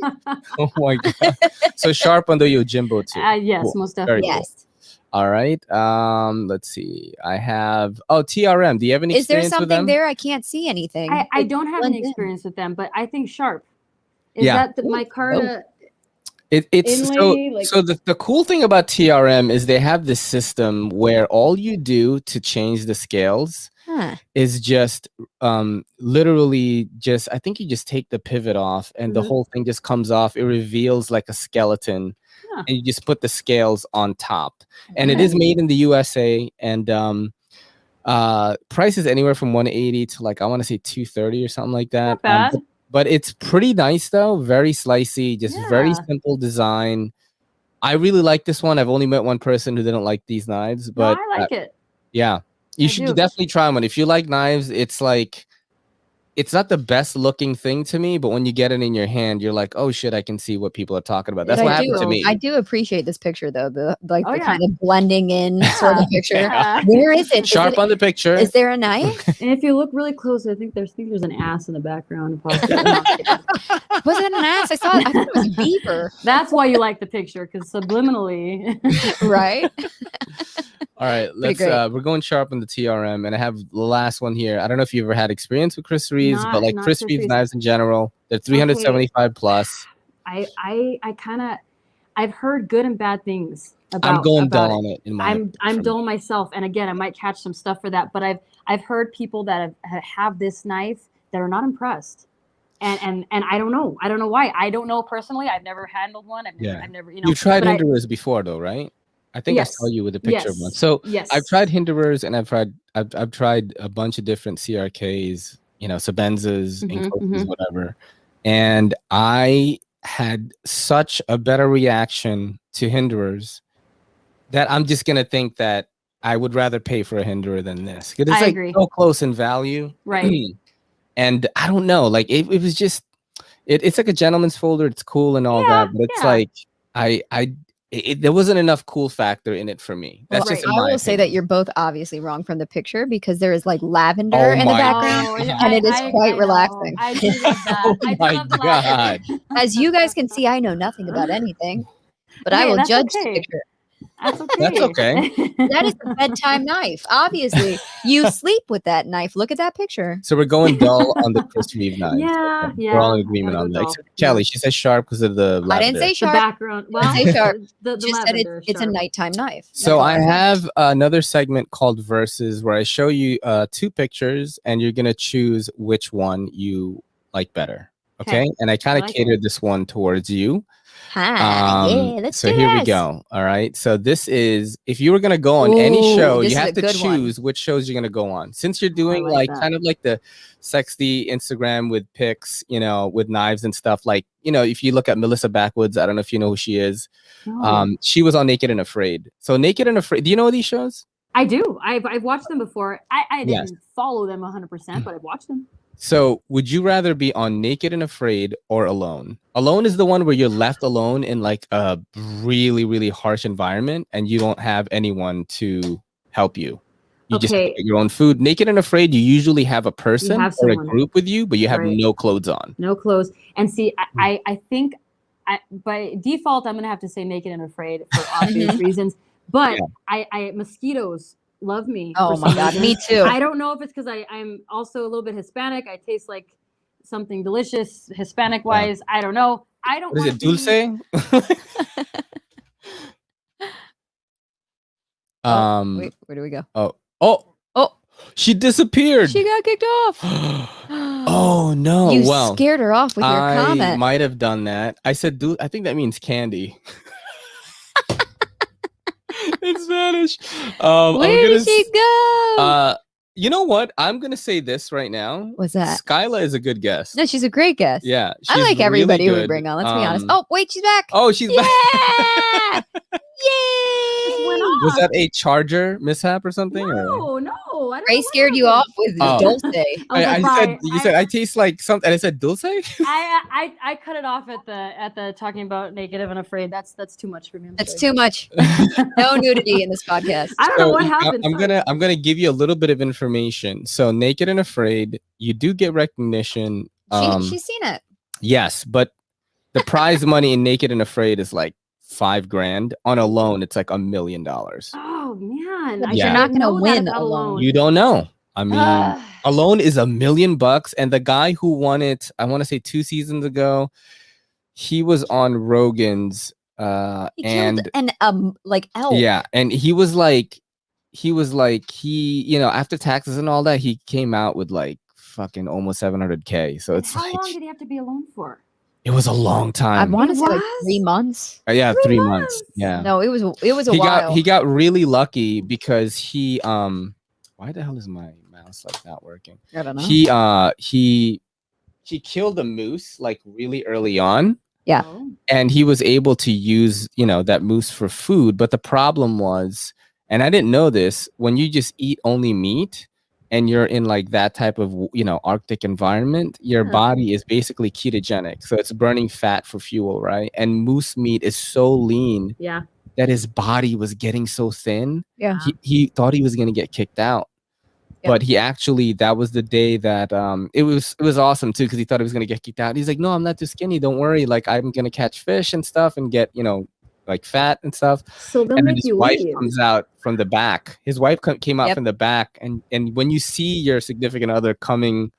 Oh my god! So sharp on the Yojimbo too. Yes, cool. Most definitely. Yes. All right. Let's see. I have TRM. Do you have any experience with them? Is there something there? I can't see anything. I don't have any experience with them, but I think sharp. Is that my card? It's inlay, so the cool thing about TRM is they have this system where all you do to change the scales is just literally just, I think you just take the pivot off and the whole thing just comes off. It reveals like a skeleton and you just put the scales on top. And it is made in the USA, and price is anywhere from $180 to like, I want to say $230 or something like that. Not bad. But it's pretty nice though, very slicey, just very simple design. I really like this one. I've only met one person who didn't like these knives, but no, I like it. Yeah, you should definitely try one. If you like knives, it's like, it's not the best looking thing to me, but when you get it in your hand, you're like, oh shit, I can see what people are talking about. That's what happened to me. I do appreciate this picture though, the kind of blending in sort of picture. Where is it? Sharp on the picture. Is there a knife? And if you look really close, I think there's an ass in the background. Was it an ass? I thought it was a beaver. That's why you like the picture, because subliminally, right? All right, we're going sharp on the TRM, and I have the last one here. I don't know if you've ever had experience with Chris Reeves, but like Chris Reeves knives in general, they're 375 plus. I've heard good and bad things about. I'm going dull on it. I'm dull myself, and again, I might catch some stuff for that. But I've heard people that have this knife that are not impressed. And I don't know why. I don't know personally. I've never handled one. I've never You've tried Hinderers before though, right? I think I saw you with a picture of one. So I've tried Hinderers, and I've tried a bunch of different CRKs, Sabenzas, whatever. And I had such a better reaction to Hinderers that I'm just gonna think that I would rather pay for a Hinderer than this. Because it's like so close in value. Right. And I don't know, like it was just it's like a gentleman's folder, it's cool and all that, but it's like there wasn't enough cool factor in it for me. That's just I will say that you're both obviously wrong from the picture, because there is like lavender in the background, and it is quite relaxing. I do love that. Oh my God. As you guys can see, I know nothing about anything, but I will judge the picture. That's okay. That's okay. That is a bedtime knife. Obviously, you sleep with that knife. Look at that picture. So we're going dull on the Chris Reeve knife. Yeah. We're all in agreement on that. Except Kelly, she says sharp because of the lavender. I didn't say sharp. The background. Well, I didn't say sharp. Just said it's a nighttime knife. So I have another segment called Versus, where I show you 2 pictures, and you're gonna choose which one you like better. Okay. And I kind of catered this one towards you. Let's do here we go. All right. So this is, if you were going to go on any show, you have to choose which shows you're going to go on. Since you're doing kind of like the sexy Instagram with pics, with knives and stuff, like, if you look at Melissa Backwoods, I don't know if you know who she is. She was on Naked and Afraid. So Naked and Afraid, do you know these shows? I do. I've watched them before. I didn't follow them 100%, but I've watched them. So would you rather be on Naked and Afraid or Alone? Alone is the one where you're left alone in like a really, really harsh environment, and you don't have anyone to help you. You just have to get your own food. Naked and Afraid, you usually have a person or a group with you, but you have no clothes on. No clothes. And see, I think by default, I'm going to have to say Naked and Afraid for obvious reasons. But mosquitoes love me. Oh my God, me too. I don't know if it's because I'm also a little bit Hispanic. I taste like something delicious Hispanic wise. I don't know. I don't. What is it, dulce? Wait, where do we go? Oh, she disappeared. She got kicked off. Oh no! You scared her off with your comment. I might have done that. I said, I think that means candy. In Spanish. Where did she go? You know what? I'm gonna say this right now. What's that? Skyla is a good guest. No, she's a great guest. Yeah, I like everybody who we bring on. Let's be honest. Oh wait, she's back. Oh, she's back. Yay! Was that a charger mishap or something? No. I Ray scared you off with dulce. You said I taste like something, and I said dulce. I cut it off at the talking about Naked and Afraid. That's too much for me. That's too much. No nudity in this podcast. I don't know what happened. I'm gonna give you a little bit of information. So Naked and Afraid, you do get recognition. She's seen it. Yes, but the prize money in Naked and Afraid is like $5,000. On Alone, it's like $1 million. Oh man, you're not gonna win Alone. You don't know. I mean, Alone is $1 million, and the guy who won it, I want to say 2 seasons ago, he was on Rogan's He and killed an like elk. yeah, and he was like you know, after taxes and all that, he came out with like fucking almost 700K. So it's how like, long did he have to be alone for? it was a long I time. want to say like 3 months. Yeah, 3 3 months. Yeah. No, it was a while. He got really lucky because he why the hell is my mouse like not working? I don't know. He killed a moose like really early on. Yeah. And he was able to use, you know, that moose for food. But the problem was, and I didn't know this, when you just eat only meat and you're in like that type of, you know, Arctic environment, your body is basically ketogenic. So it's burning fat for fuel, right? And moose meat is so lean that his body was getting so thin. Yeah. He thought he was going to get kicked out. Yep. But he actually, that was the day that it was awesome too, because he thought he was gonna get kicked out. He's like, no, I'm not too skinny, don't worry, like I'm gonna catch fish and stuff and get, you know, like fat and stuff. So and then his wife comes out from the back. His wife came out from the back, and when you see your significant other coming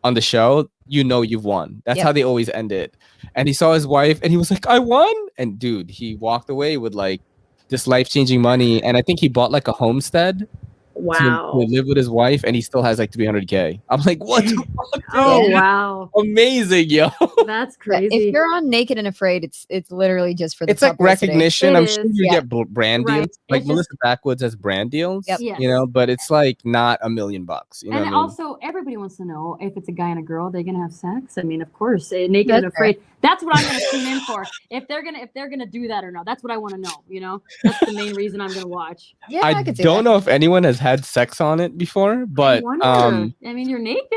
on the show, you know you've won. That's how they always end it. And he saw his wife and he was like, I won. And dude, he walked away with like this life-changing money, and I think he bought like a homestead. Wow. To live with his wife, and he still has like 300K. I'm like, what the fuck, dude? Oh wow, amazing, yo. That's crazy. If you're on Naked and Afraid, it's literally just for the it's like recognition. I'm sure you get brand deals. Right. Like Melissa Backwoods has brand deals, Yep. you know, but it's like not $1 million. You know, and also everybody wants to know if it's a guy and a girl, they're gonna have sex. I mean, of course, Naked and Afraid. That's what I'm gonna tune in for. If they're gonna do that or not, that's what I want to know. You know, that's the main reason I'm gonna watch. Yeah, I don't know if anyone has had sex on it before, but I mean, you're naked.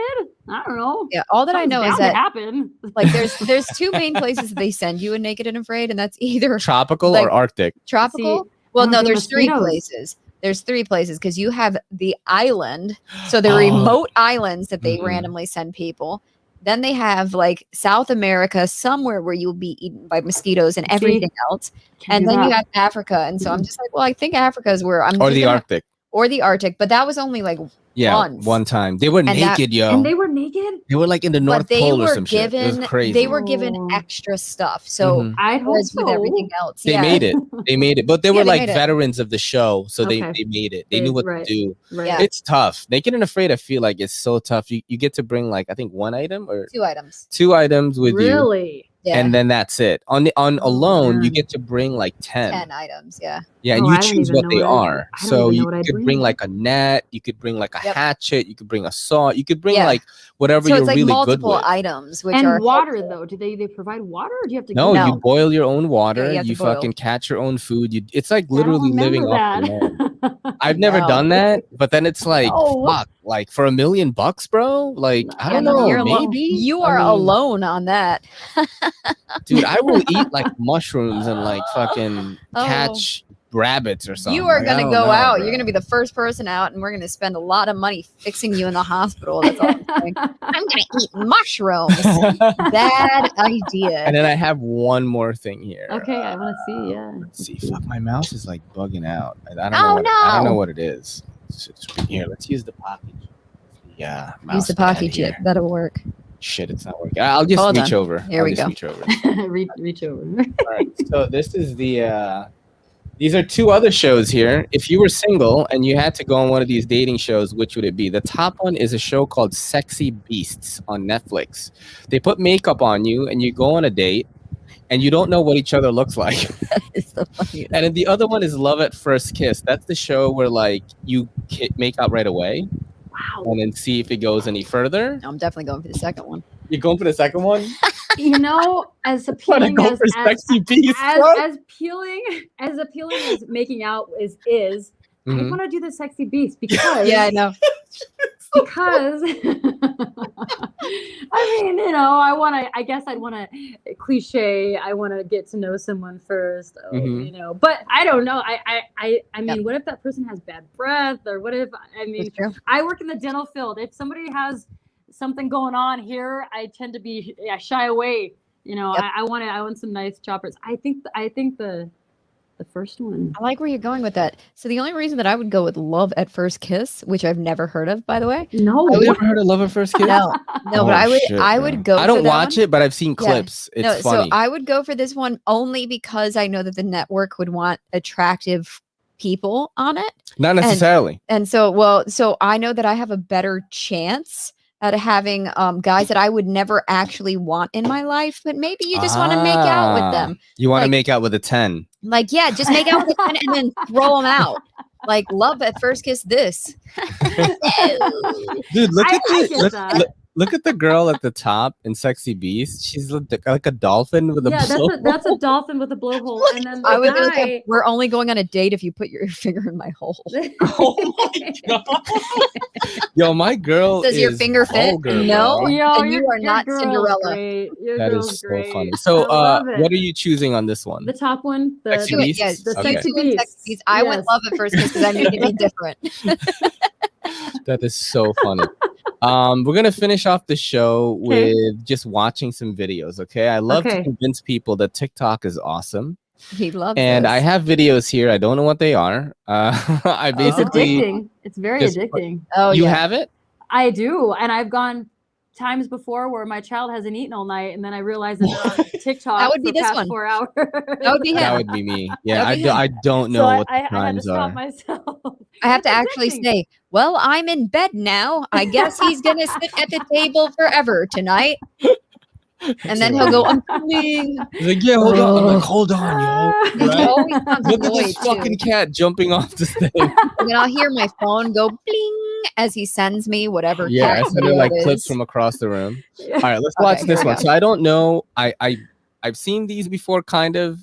I don't know. Yeah, all that I know is that happen. Like there's two main places that they send you in Naked and Afraid, and that's either tropical like, or Arctic. Tropical. Well, no, there's three places. There's 3 places because you have the island, so the remote islands that they randomly send people. Then they have like South America, somewhere where you'll be eaten by mosquitoes and everything else. And then you have Africa. And so I'm just like, well, I think Africa is where I'm. Or the Arctic. Or the Arctic. But that was only like one time. They were naked, yo. And they were naked? They were like in the North Pole or some shit. It was crazy. They were given extra stuff. So I hope so. With everything else. They made it. They made it. But they were like veterans of the show. So they made it. They knew what to do. Right. It's tough. Naked and Afraid, I feel like it's so tough. You get to bring like, I think 1 item or 2 items. 2 items with you. Really? Yeah. And then that's it. On alone, you get to bring like 10 items. Yeah. Yeah, and you choose what they are. So you could bring like a net, you could bring like a hatchet, you could bring a saw, you could bring like whatever you're like really good with. multiple items, which and are water though. Do they provide water, or do you have to? No, you boil your own water. Yeah, you fucking catch your own food. It's like literally living off the land. I've never done that, but then it's like fuck, like for $1 million, bro. Like I don't know, maybe you are alone on that, dude. I will eat like mushrooms and like fucking catch rabbits or something. You are gonna go out. You're gonna be the first person out, and we're gonna spend a lot of money fixing you in the hospital. That's all I'm saying. I'm gonna eat mushrooms. Bad idea. And then I have one more thing here. Okay, I want to see. Yeah. Let's see. Fuck, my mouse is like bugging out. I don't know what it is. Here, let's use the pocket. Yeah. Use the pocket chip. That'll work. Shit, it's not working. I'll just reach over. Here we go. Reach over. reach over. All right. So this is the. These are 2 other shows here. If you were single and you had to go on one of these dating shows, which would it be? The top one is a show called Sexy Beasts on Netflix. They put makeup on you and you go on a date and you don't know what each other looks like. That is the funniest. And then the other one is Love at First Kiss. That's the show where like you make out right away. Wow. And then see if it goes any further. I'm definitely going for the second one. You're going for the second one? You know, as appealing as appealing as making out is, I want to do the Sexy Beast because I know. Because I mean, you know, I guess I'd want to cliche. I want to get to know someone first, you know, but I don't know. I mean, what if that person has bad breath, or what if, I mean, I work in the dental field. If somebody has something going on here, I tend to be shy away. You know, I want some nice choppers. I think the The first one. I like where you're going with that. So the only reason that I would go with Love at First Kiss, which I've never heard of, by the way. No, I've never heard of Love at First Kiss. No, but I would go. I don't for that watch one. it, but I've seen clips. Yeah. It's funny. So I would go for this one only because I know that the network would want attractive people on it. Not necessarily. And so I know that I have a better chance at having guys that I would never actually want in my life, but maybe you just want to make out with them. You want to make out with a 10. Like, yeah, just make out with a 10 and then throw them out. Like, Love at First Kiss this. Dude, look at the girl at the top in Sexy Beast. She's like a dolphin with a blowhole. That's a dolphin with a blowhole. And then I would like, we're only going on a date if you put your finger in my hole. Oh my God. Yo, my girl Does your finger fit? No. Yo, and you are not Cinderella. That is so funny. So what are you choosing on this one? The top one? The Sexy Beast? Yes, the Sexy Beast. I would Love at First Kiss because I need to be different. That is so funny. We're gonna finish off the show with just watching some videos. Okay, I love to convince people that TikTok is awesome. He loves and this. I have videos here. I don't know what they are. I basically it's addicting. It's very addicting. Oh, you have it? I do, and I've gone times before where my child hasn't eaten all night, and then I realized that they're on TikTok that would be for the this past one. 4 hours. That would be him. That would be me. Yeah, I don't know what the times I are. had to stop myself. I have to actually say, well, I'm in bed now. I guess he's going to sit at the table forever tonight. And then he'll go, I'm coming. He's like, yeah, hold on. I'm like, hold on, yo. He always sounds Look at annoyed, this fucking cat jumping off the thing. And then I'll hear my phone go bling as he sends me whatever. Yeah, I text send her like it clips is. from across the room. All right, let's watch this one. So I don't know. I've seen these before, kind of.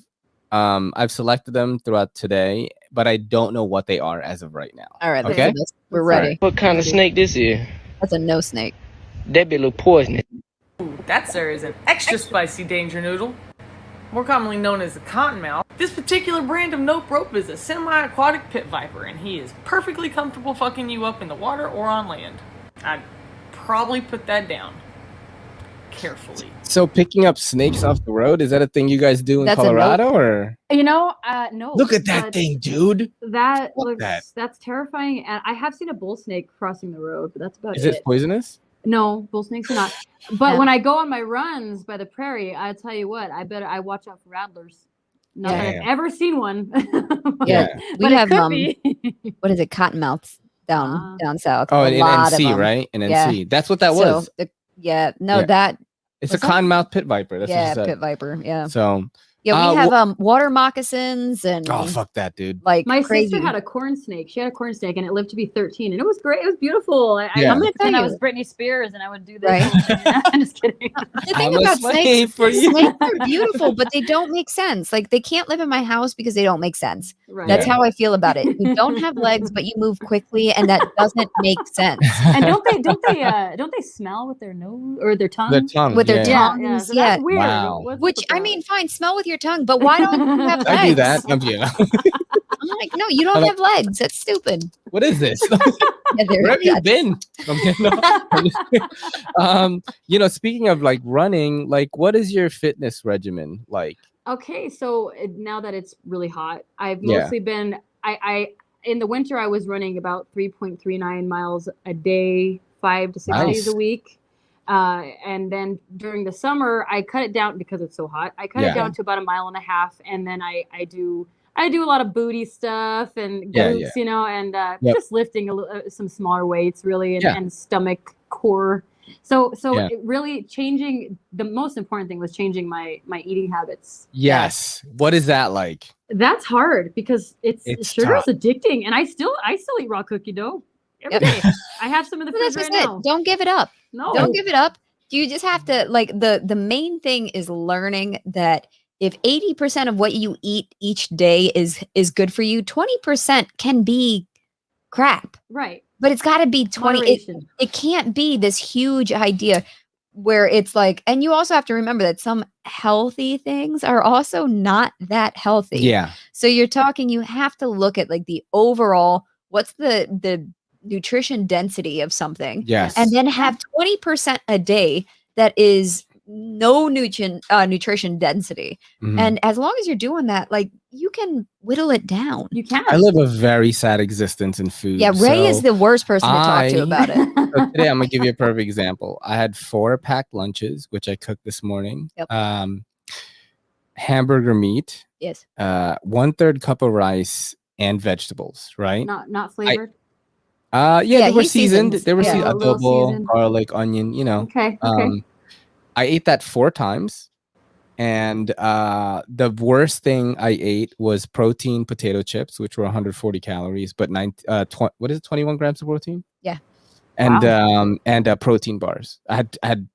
I've selected them throughout today, but I don't know what they are as of right now. All right, okay, we're ready. Right. What kind of snake this is? That's a no snake. That be a little poisonous. That, sir, is an extra spicy danger noodle, more commonly known as the cottonmouth. This particular brand of nope rope is a semi-aquatic pit viper, and he is perfectly comfortable fucking you up in the water or on land. I'd probably put that down carefully. So picking up snakes off the road, is that a thing you guys do in Colorado, or? You know, no. Look at that thing, dude. That looks that's terrifying, and I have seen a bull snake crossing the road, but that's about it. Is it poisonous? No, bull snakes are not. But when I go on my runs by the prairie, I tell you what, I watch out for rattlers. Not that I've ever seen one. Yeah, but we have what is it, cottonmouths down south. Oh, in NC, right? In NC. That's what that was. That it's a cottonmouth pit viper. That's what it said. Pit viper. Yeah. So yeah, we have water moccasins and fuck that, dude. Like my crazy. sister had a corn snake. She had a corn snake and it lived to be 13, and it was great. It was beautiful. I'm gonna tell you, I was Britney Spears, and I would do this. Right? I'm just kidding. The thing about snakes are beautiful, but they don't make sense. Like, they can't live in my house because they don't make sense. Right. That's how I feel about it. You don't have legs, but you move quickly, and that doesn't make sense. And don't they smell with their nose or their tongue? Their tongue. With their tongues. Yeah. So that's weird. Wow. Which, I mean, fine, smell with your tongue, but why don't you have legs? I do that. I'm like, no, you don't have legs. That's stupid. What is this? Where have you been? You know, speaking of like running, like, what is your fitness regimen like? Okay, so now that it's really hot, I've mostly been. I in the winter I was running about 3.39 miles a day, 5 to 6 days a week. And then during the summer, I cut it down because it's so hot. I cut it down to about 1.5 miles, and then I do a lot of booty stuff and glutes, you know, and just lifting some smaller weights, really, and stomach, core. So it really changing. The most important thing was changing my eating habits. Yes. What is that like? That's hard because it's sugar is addicting, and I still eat raw cookie dough. Every day. I have some in the fridge right now. Don't give it up. No. Don't give it up. You just have to, like, the main thing is learning that if 80% of what you eat each day is good for you, 20% can be crap. Right. But it's got to be 20. It can't be this huge idea where it's like, and you also have to remember that some healthy things are also not that healthy. Yeah. So you have to look at like the overall, what's the nutrition density of something. Yes. And then have 20% a day that is no nutrition density. And as long as you're doing that, like you can whittle it down. You can. I live a very sad existence in food. Yeah, Ray is the worst person to talk to about it. So today I'm gonna give you a perfect example. I had 4 packed lunches, which I cooked this morning. Yep. Hamburger meat. Yes. 1/3 cup of rice and vegetables, right? Not flavored. They were seasoned. seasons. They were adobo, seasoned. garlic, onion, you know. Okay. I ate that 4 times. And the worst thing I ate was protein potato chips, which were 140 calories, but 21 grams of protein? Yeah. And protein bars. I had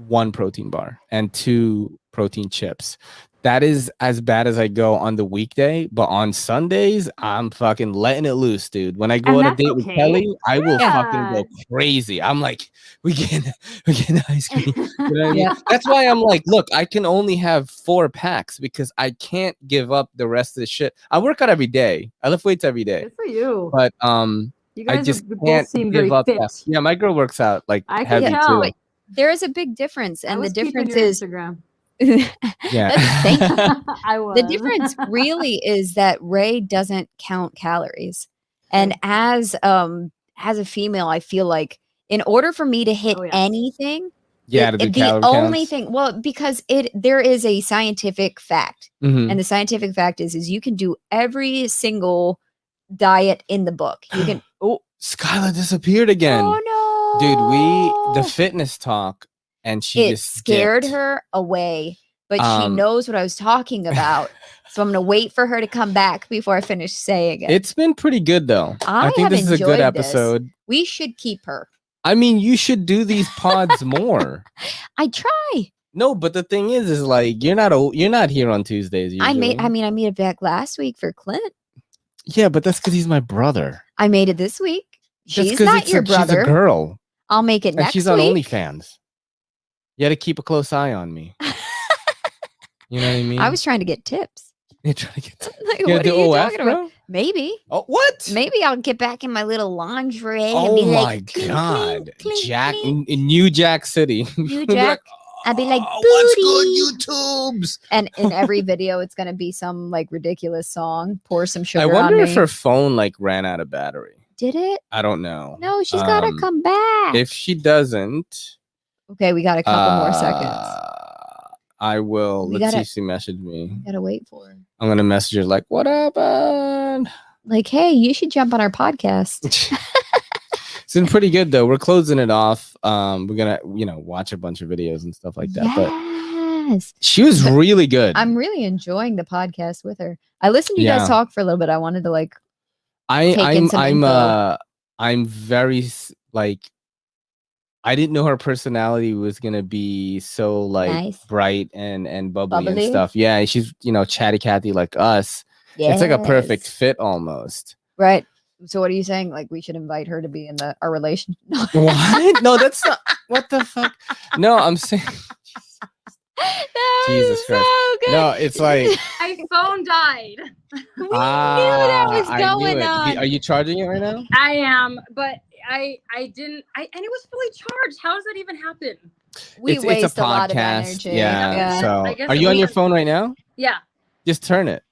1 protein bar and 2 protein chips. That is as bad as I go on the weekday, but on Sundays, I'm fucking letting it loose, dude. When I go on a date with Kelly, I will fucking go crazy. I'm like, we get ice cream. You know what I mean? That's why I'm like, look, I can only have 4 packs because I can't give up the rest of the shit. I work out every day. I lift weights every day. Good for you. But you guys I just both seem very fit. That. Yeah, my girl works out like I heavy can tell. too. There is a big difference, and the difference is Instagram. Yeah. Thank you. I was. The difference really is that Ray doesn't count calories. And as a female, I feel like in order for me to hit anything, the only thing, because there is a scientific fact. And the scientific fact is you can do every single diet in the book. You can Skyla disappeared again. Oh no. Dude, the fitness talk, and she just scared her away, but she knows what I was talking about. So I'm going to wait for her to come back before I finish saying it. It's been pretty good though. I think this is a good episode. We should keep her. I mean, you should do these pods more. I try. No, but the thing is like you're not here on Tuesdays usually. I made it back last week for Clint. Yeah, but that's because he's my brother. I made it this week. She's not your brother. She's a girl. I'll make it next week. She's on OnlyFans. You got to keep a close eye on me. You know what I mean? I was trying to get tips. You're trying to get tips. Like, what are you talking about? Maybe. Oh, what? Maybe I'll get back in my little lingerie. Oh and be my like, God. clink, Jack clink. In New Jack City. New Jack. I'll be like, what's good, YouTubes? And in every video, it's going to be some like ridiculous song. Pour some sugar I wonder on if me. her phone like ran out of battery. Did it? I don't know. No, she's got to come back. If she doesn't. Okay, we got a couple more seconds. I will. Let's see if she messaged me. Got to wait for her. I'm going to message her like, what happened? Like, hey, you should jump on our podcast. It's been pretty good though. We're closing it off. We're gonna, watch a bunch of videos and stuff like that. Yes. But she was really good. I'm really enjoying the podcast with her. I listened to you guys talk for a little bit. I wanted to like. I'm very like. I didn't know her personality was gonna be so like nice. Bright and bubbly and stuff. Yeah, she's chatty Cathy like us. Yes. It's like a perfect fit almost. Right. So what are you saying? Like we should invite her to be in our relationship? What? No, that's not. What the fuck? No, I'm saying. Jesus Christ! So no, it's like my phone died. We knew that was going on. Are you charging it right now? I am, but I didn't. And it was fully charged. How does that even happen? We waste a lot of energy. Yeah. So, are you on your phone right now? Yeah. Just turn it.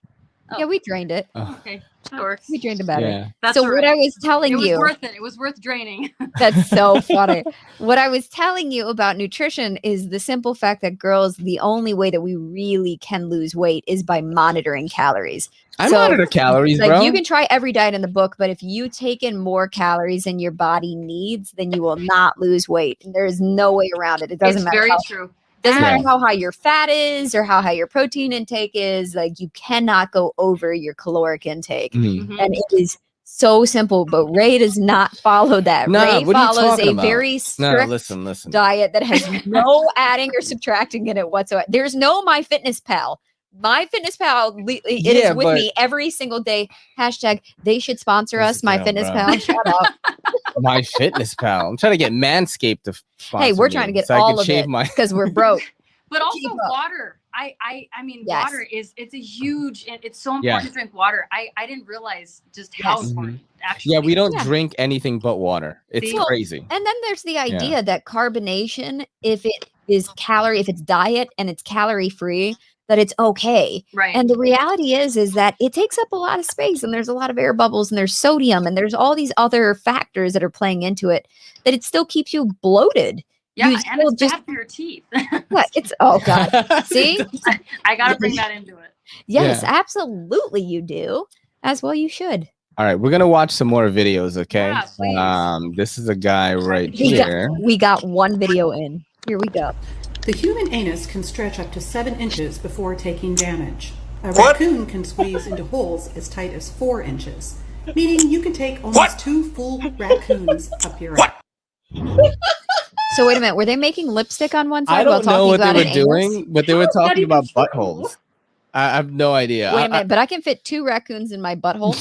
Yeah, we drained it. Oh. Okay, that works. We drained the battery. Yeah. That's what I was telling you. It was worth it. It was worth draining. That's so funny. What I was telling you about nutrition is the simple fact that girls, the only way that we really can lose weight is by monitoring calories. I monitor calories, bro. You can try every diet in the book, but if you take in more calories than your body needs, then you will not lose weight. And there is no way around it. It doesn't matter. It's very true. Doesn't matter how high your fat is or how high your protein intake is. Like you cannot go over your caloric intake. Mm-hmm. And it is so simple, but Ray does not follow that. Ray follows a very strict listen. diet that has no adding or subtracting in it whatsoever. There's no MyFitnessPal. MyFitnessPal, it is with me every single day. # they should sponsor us. MyFitnessPal. Shut up. MyFitnessPal. I'm trying to get Manscaped to sponsor Hey, we're trying to get all of it because we're broke. But also water. I mean, water it's a huge, and it's so important to drink water. I didn't realize just how important actually. Yeah, we don't drink anything but water. It's crazy. And then there's the idea that carbonation, if it's diet and it's calorie free, that it's okay. Right. And the reality is that it takes up a lot of space, and there's a lot of air bubbles, and there's sodium, and there's all these other factors that are playing into it, that it still keeps you bloated. Yeah, and it's bad for your teeth. It's oh god. See? I gotta bring that into it. Yes, absolutely you do. As well you should. All right, we're gonna watch some more videos, okay? Yeah, please. This is a guy right here. We got one video in. Here we go. The human anus can stretch up to 7 inches before taking damage. A raccoon can squeeze into holes as tight as 4 inches, meaning you can take almost 2 full raccoons up your ass. So wait a minute, were they making lipstick on one side? I don't know what they were doing, anus? but they were talking about buttholes. I have no idea. Wait a minute, but I can fit 2 raccoons in my butthole.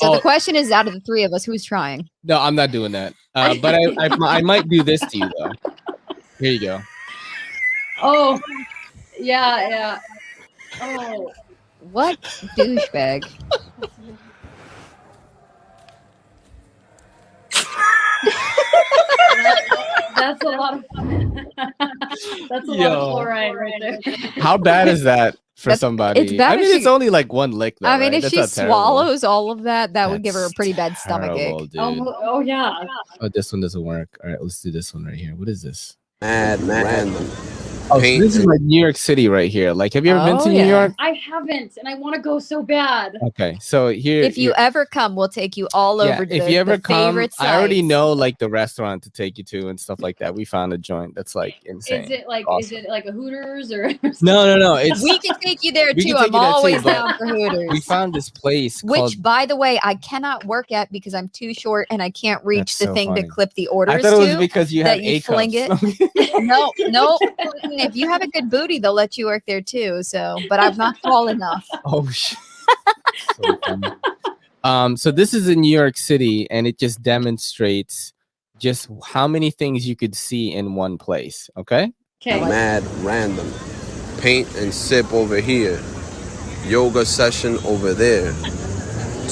So the question is, out of the 3 of us, who's trying? No, I'm not doing that. But I might do this to you though. Here you go. Oh, yeah. Oh, what douchebag? That's a lot of that's a lot of chloride right there. How bad is that for somebody? It's bad. I mean, it's only like one lick though. I mean, right? if That's she not terrible. swallows all of that, would give her a pretty bad stomach Terrible, ache. dude. Oh yeah. Oh, this one doesn't work. All right, let's do this one right here. What is this? Mad random. Oh, so this is like New York City right here. Like, have you ever been to New York? I haven't, and I want to go so bad. Okay, so here. If you ever come, we'll take you all over to if you ever come, favorite sites. I already know like the restaurant to take you to and stuff like that. We found a joint that's like insane. Is it like awesome. Is it like a Hooters or? No. It's We can take you there We too. can take I'm you there, too, always but down for Hooters. we found this place Which, called. by the way, I cannot work at because I'm too short and I can't reach That's the so thing funny. to clip the orders I thought it was to, because you had that you A fling cups. No. If you have a good booty, they'll let you work there too. So, but I'm not tall enough. Oh shit. So funny. So this is in New York City, and it just demonstrates just how many things you could see in one place. Okay. Okay. Mad random. Paint and sip over here. Yoga session over there.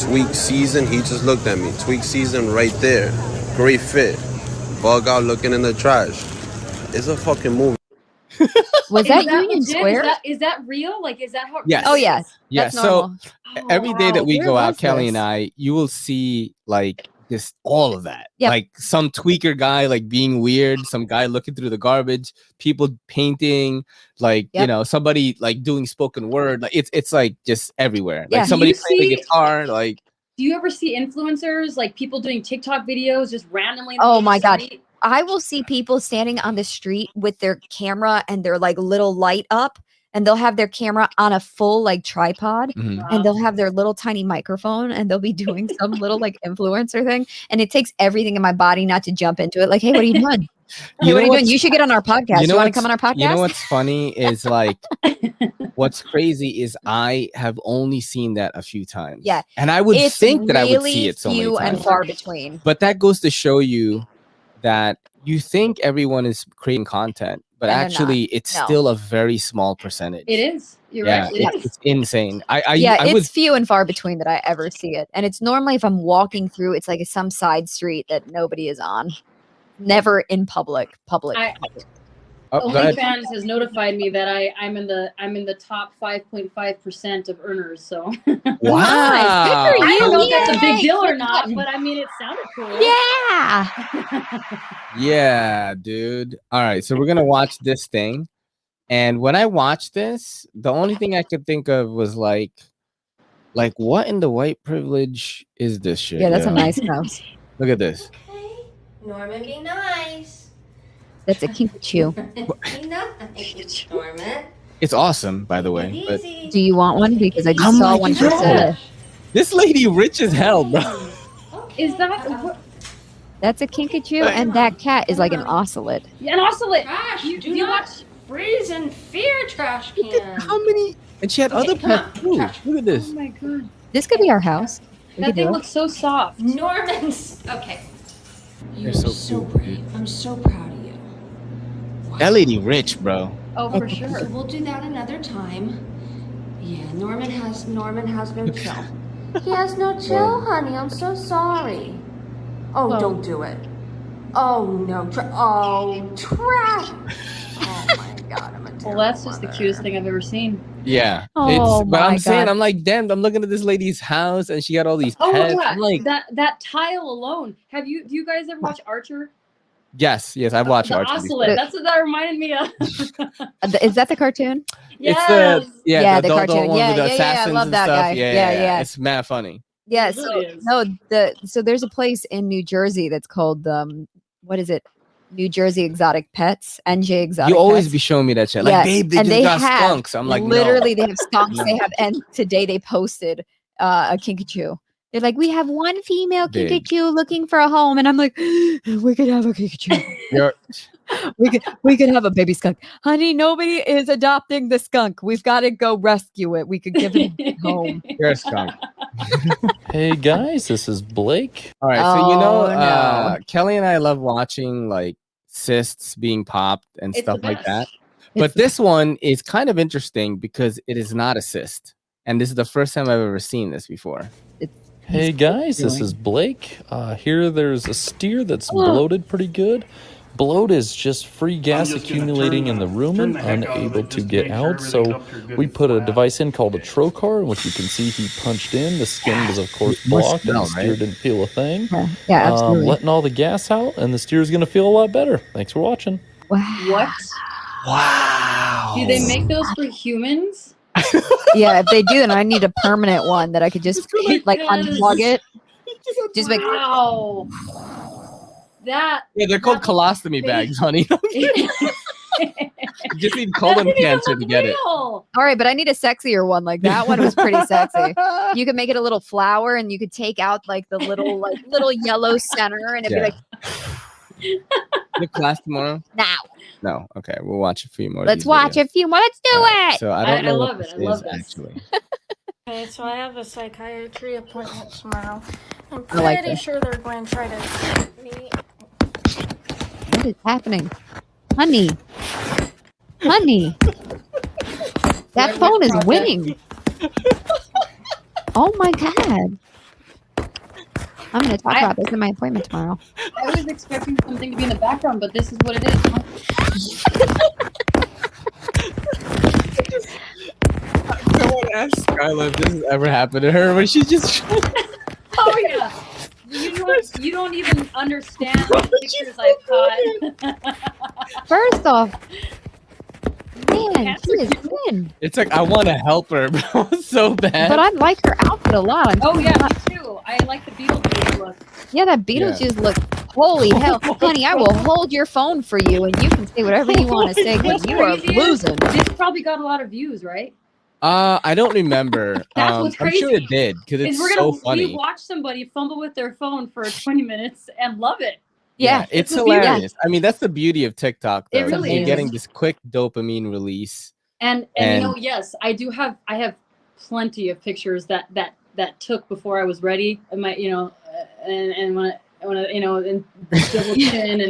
Tweak season, he just looked at me. Tweak season right there. Great fit. Bug out looking in the trash. It's a fucking movie. Was that Union legit? Square? Is that real? Like, is that how? Yes. Oh yeah. Yeah. That's So normal. every day that we Where go out, was Kelly this? and I, you will see like just all of that. Yep. Like some tweaker guy like being weird, some guy looking through the garbage, people painting, like you know, somebody like doing spoken word. Like it's like just everywhere. Yeah. Like somebody playing the guitar, like. Do you ever see influencers, like people doing TikTok videos just randomly? Oh my God. I will see people standing on the street with their camera and their like little light up, and they'll have their camera on a full like tripod, and they'll have their little tiny microphone, and they'll be doing some little like influencer thing. And it takes everything in my body not to jump into it. Like, hey, what are you doing? Hey, what are you doing? You should get on our podcast. You want to come on our podcast? You know what's funny is like, what's crazy is I have only seen that a few times. Yeah. And I would think that really I would see it so many few times. and far between. But that goes to show you that you think everyone is creating content, but And they're actually not. it's No. still a very small percentage. It is. You're Yeah, right. It is. it's insane. I It's was few and far between that I ever see it. And it's normally if I'm walking through, it's like some side street that nobody is on. Never in public. oh, go ahead. OnlyFans has notified me that I'm in the top 5.5% of earners. So Wow. Good for I don't know if that's a big Yay. deal or not, but I mean, it sounded cool. Yeah. Yeah, dude. All right, so we're gonna watch this thing, and when I watched this, the only thing I could think of was like what in the white privilege is this shit? Yeah, that's a yo? nice house. Look at this. Norman, be nice. That's a kinky chew. Be nice. Norman. It's awesome, by the way. Take it But easy. Do you want one? Because I just Oh saw my one for God. sale. this lady rich as hell, bro. Okay. Is that what? That's a kinkajou, and that cat is like an ocelot. Yeah, an ocelot. Trash. Do Do you not watch? freeze in fear, trash can. How many? And she had other come on, pets too. trash. Look at this. Oh my god, This could be our house. We that could do thing it. looks so soft. Norman's. Okay. You're You're so so cute, brave. dude. I'm so proud of you. That lady rich, bro. Oh, for sure. We'll do that another time. Yeah, Norman has no chill. He has no chill, honey. I'm so sorry. Oh, don't do it. Oh no. Trash. Oh my God, I'm a terrible Well, that's just the cutest thing I've ever seen. Yeah. Oh, but I'm my saying, God. I'm like, damn, I'm looking at this lady's house and she got all these Oh pets. yeah, I'm like, that tile alone. Do you guys ever watch Archer? yes, I've watched The Archer. Oscillate. That's what that reminded me of. Is that the cartoon? Yes. It's the the adult cartoon. one with the I assassins love and that stuff. guy. Yeah. It's mad funny. Yeah. It really is. So there's a place in New Jersey that's called what is it? New Jersey Exotic Pets, NJ Exotic. You always Pets. be showing me that shit. Like, Yes, babe, they and just they got have skunks. I'm like, literally, no. they have skunks. No. They have, and today they posted a kinkajou. They're like, we have one female Big. kinkajou looking for a home, and I'm like, we could have a kinkajou. we could have a baby skunk, honey. Nobody is adopting the skunk. We've got to go rescue it. We could give it a home. You're a skunk. Hey guys, this is Blake. All right, so no. Kelly and I love watching like cysts being popped and It's stuff the like that. best. But this one is kind of interesting because it is not a cyst, and this is the first time I've ever seen this before. Hey guys, this is Blake. Here there's a steer that's bloated pretty good. Bloat is just free gas accumulating in the rumen, unable to get out. So we put a device in called a trocar, which you can see he punched in. The skin was, of course, blocked, and the steer didn't feel a thing. Yeah, absolutely. Letting all the gas out, and the steer's going to feel a lot better. Thanks for watching. What? Wow. Do they make those for humans? Yeah, if they do, then I need a permanent one that I could just like unplug it. Just like, wow. That. They're called colostomy bags, honey. You just need colon cancer to get it. all right, but I need a sexier one. Like that one was pretty sexy. You could make it a little flower, and you could take out like the little yellow center, and it'd be like, The class tomorrow? now. No. Okay, we'll watch a few more. Let's watch a few more. Let's do it. So I don't know love what it. this I love is this. actually. Okay, so I have a psychiatry appointment tomorrow. I'm I like pretty this. sure they're going to try to treat me. What is happening? Honey. Honey. That phone is winning. Oh my God. I'm going to talk about this in my appointment tomorrow. I was expecting something to be in the background, but this is what it is. Someone asked Skyla if this has ever happened to her, but she just. Oh yeah. You don't even understand the pictures I've caught. First off, man, she is thin. It's like I want to help her, but it's so bad. But I like her outfit a lot. Oh yeah, me too. I like the Beetlejuice look. Yeah, that Beetlejuice look. Holy hell, honey! I will hold your phone for you, and you can say whatever you want to say because you are losing. This probably got a lot of views, right? I don't remember. That's what's I'm sure crazy. it did because it's We're so gonna funny. watch somebody fumble with their phone for 20 minutes and love it. Yeah, it's it's a beauty. hilarious. I mean, that's the beauty of TikTok, though. It really You're is. getting this quick dopamine release. And you know, yes, I have plenty of pictures that took before I was ready. And my, and when I, and double chin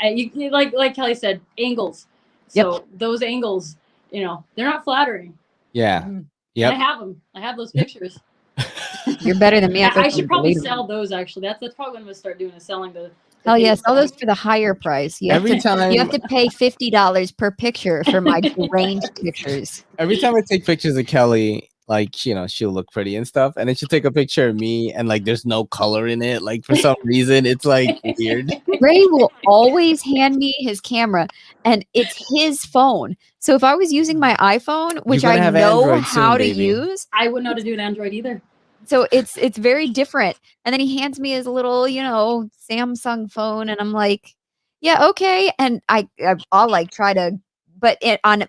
and you like Kelly said, angles. So those angles, they're not flattering. Yeah. Yep. I have them. I have those pictures. You're better than me. I should probably sell those. Actually, that's probably what I'm gonna start doing is selling the. Hell yeah, sell those for the higher price. You have to pay $50 per picture for my deranged pictures. Every time I take pictures of Kelly, like, she'll look pretty and stuff, and then she'll take a picture of me, and like, there's no color in it. Like, for some reason, it's like weird. Ray will always hand me his camera, and it's his phone. So if I was using my iPhone, which I know Android how soon, to use, I wouldn't know how to do an Android either. So it's very different. And then he hands me his little, Samsung phone, and I'm like, yeah, okay. And I'll like try to, but on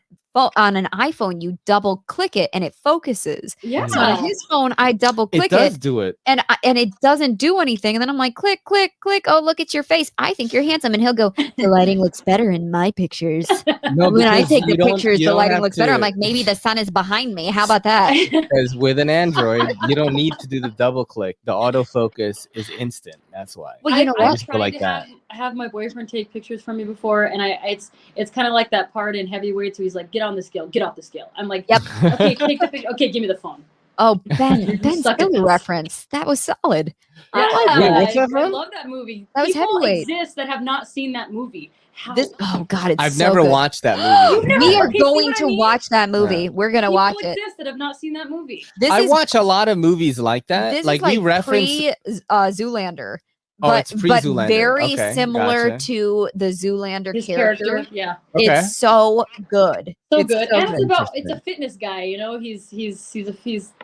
an iPhone, you double click it and it focuses. Yeah. So on his phone, I double click it. It does do it. And it doesn't do anything. And then I'm like, click, click, click. Oh, look at your face. I think you're handsome. And he'll go, the lighting looks better in my pictures. No, when I take the pictures, the lighting looks better. I'm to- like, maybe the sun is behind me. How about that? Because with an Android, you don't need to do the double click. The autofocus is instant, That's why. Well, you know what? I just feel like that. Have my boyfriend take pictures from me before, and it's kind of like that part in Heavyweights where he's like, get on the scale, get off the scale. I'm like, yep. Okay, take the picture. Okay, give me the phone. Oh, Ben Stiller reference. That was solid. Yeah, I love that movie. That was People Heavyweight. exist that have not seen that movie. Oh God, it's I've so never good. watched that movie. We are going to watch that movie. Yeah. We're gonna People watch it. exist that have not seen that movie. I watch a lot of movies like that. This Like is like we reference Zoolander. But, it's pre-Zoolander. Very Okay, similar gotcha. to the Zoolander His character. Yeah. Okay. It's so good. So It's good. so And good. it's a fitness guy, you know. He's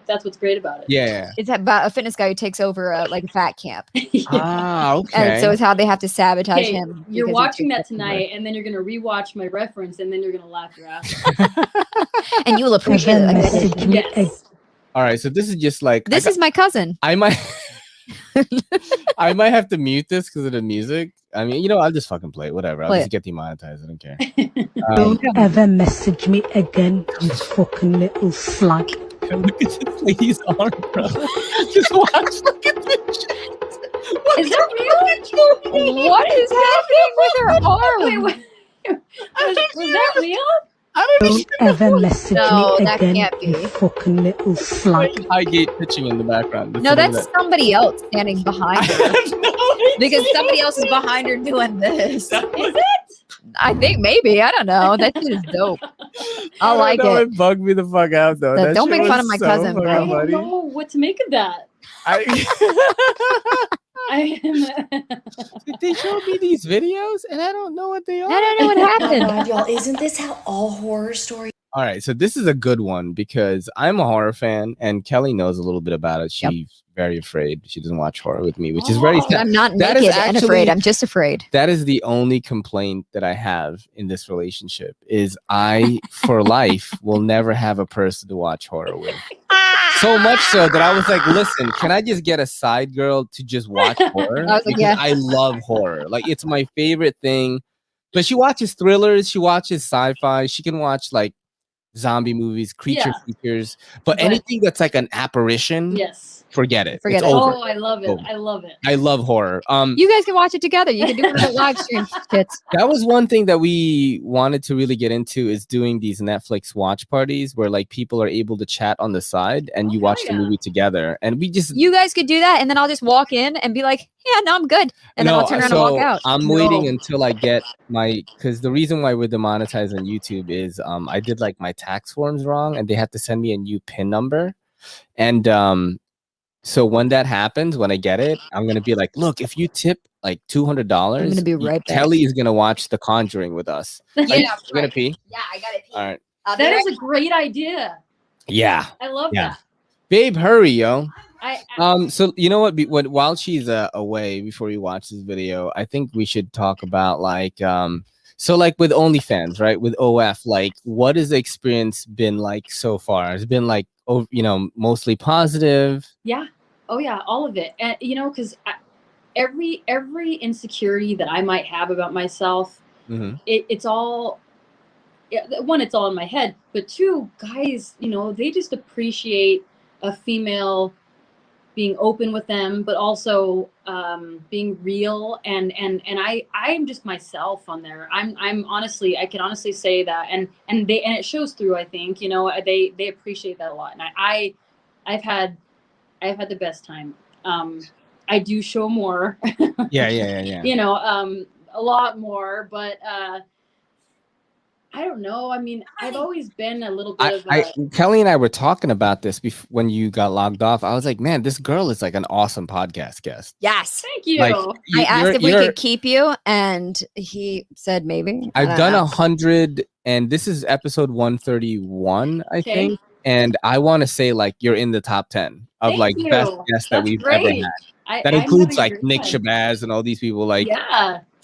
that's what's great about it. Yeah. It's about a fitness guy who takes over a fat camp. Ah, okay. And so it's how they have to sabotage him. You're because watching he that takes over. tonight, and then you're gonna rewatch my reference, and then you're gonna laugh your ass off. And you will appreciate it. Yes. All right, so this is just like This is my cousin. I might have to mute this because of the music. I mean, you know, I'll just fucking play it. Whatever. I'll just get demonetized. I don't care. Don't ever message me again, you fucking little slag. Look at this lady's arm, bro. Just watch. Look at this shit. Is that real? What is happening with her arm? Wait. Was that real? Don't ever message No, me that again, can't be. you fucking little slag. Highgate pitching in the background. No, that's somebody else standing behind her. Because somebody else is behind her doing this. Is it? I think maybe. I don't know. That shit is dope. I like know, it. It bugged me the fuck out though. Don't shit make fun was of my so cousin, fucking bro. I funny. don't know what to make of that. They showed me these videos and I don't know what they are. I don't know what happened. Oh my God, y'all, isn't this how all horror stories? All right, so this is a good one because I'm a horror fan and Kelly knows a little bit about it. She's very afraid. She doesn't watch horror with me, which is very sad. I'm not That naked is and actually- afraid. I'm just afraid. That is the only complaint that I have in this relationship is I, for life, will never have a person to watch horror with. So much so that I was like, listen, can I just get a side girl to just watch horror? I was like, Because yeah. I love horror. Like, it's my favorite thing. But she watches thrillers. She watches sci-fi. She can watch, like, zombie movies, creature features. But anything that's like an apparition, forget it. Forget it's it. over. Oh, I love it. Over. I love it. I love horror. You guys can watch it together. You can do it on live stream shits. That was one thing that we wanted to really get into is doing these Netflix watch parties where like people are able to chat on the side and you watch the movie together. And we just You guys could do that, and then I'll just walk in and be like, "Yeah, no, I'm good," and then I'll turn around and walk out. I'm waiting until I get my because the reason why we're demonetized on YouTube is I did like my tax forms wrong and they had to send me a new PIN number. And so when that happens, when I get it, I'm gonna be like, look, if you tip like $200, I'm gonna be right back. Kelly is gonna watch The Conjuring with us. Yeah, Are you right. gonna pee? Yeah, I got it. All right. That is a great idea. Yeah. I love Yeah. that. Babe, hurry, yo. I So you know what? While she's away, before we watch this video, I think we should talk about like so like with OnlyFans, right? With OF, like what has the experience been like so far? It's been like mostly positive. Yeah. Oh yeah, all of it. And you know, because every insecurity that I might have about myself, it's all one, it's all in my head, but two, guys, they just appreciate a female being open with them, but also being real, and I'm just myself on there. I'm honestly, I can honestly say that, and it shows through. I think they appreciate that a lot, and I've had the best time. I do show more. Yeah. A lot more, but I don't know. I mean, I've always been a little bit of Kelly and I were talking about this when you got logged off. I was like, man, this girl is like an awesome podcast guest. Yes. Thank you. Like, I asked if we could keep you, and he said maybe. I've done 100, and this is episode 131, I think. And I want to say like you're in the top 10 of like best guests that we've ever had. That includes like Nick Shabazz and all these people. Like,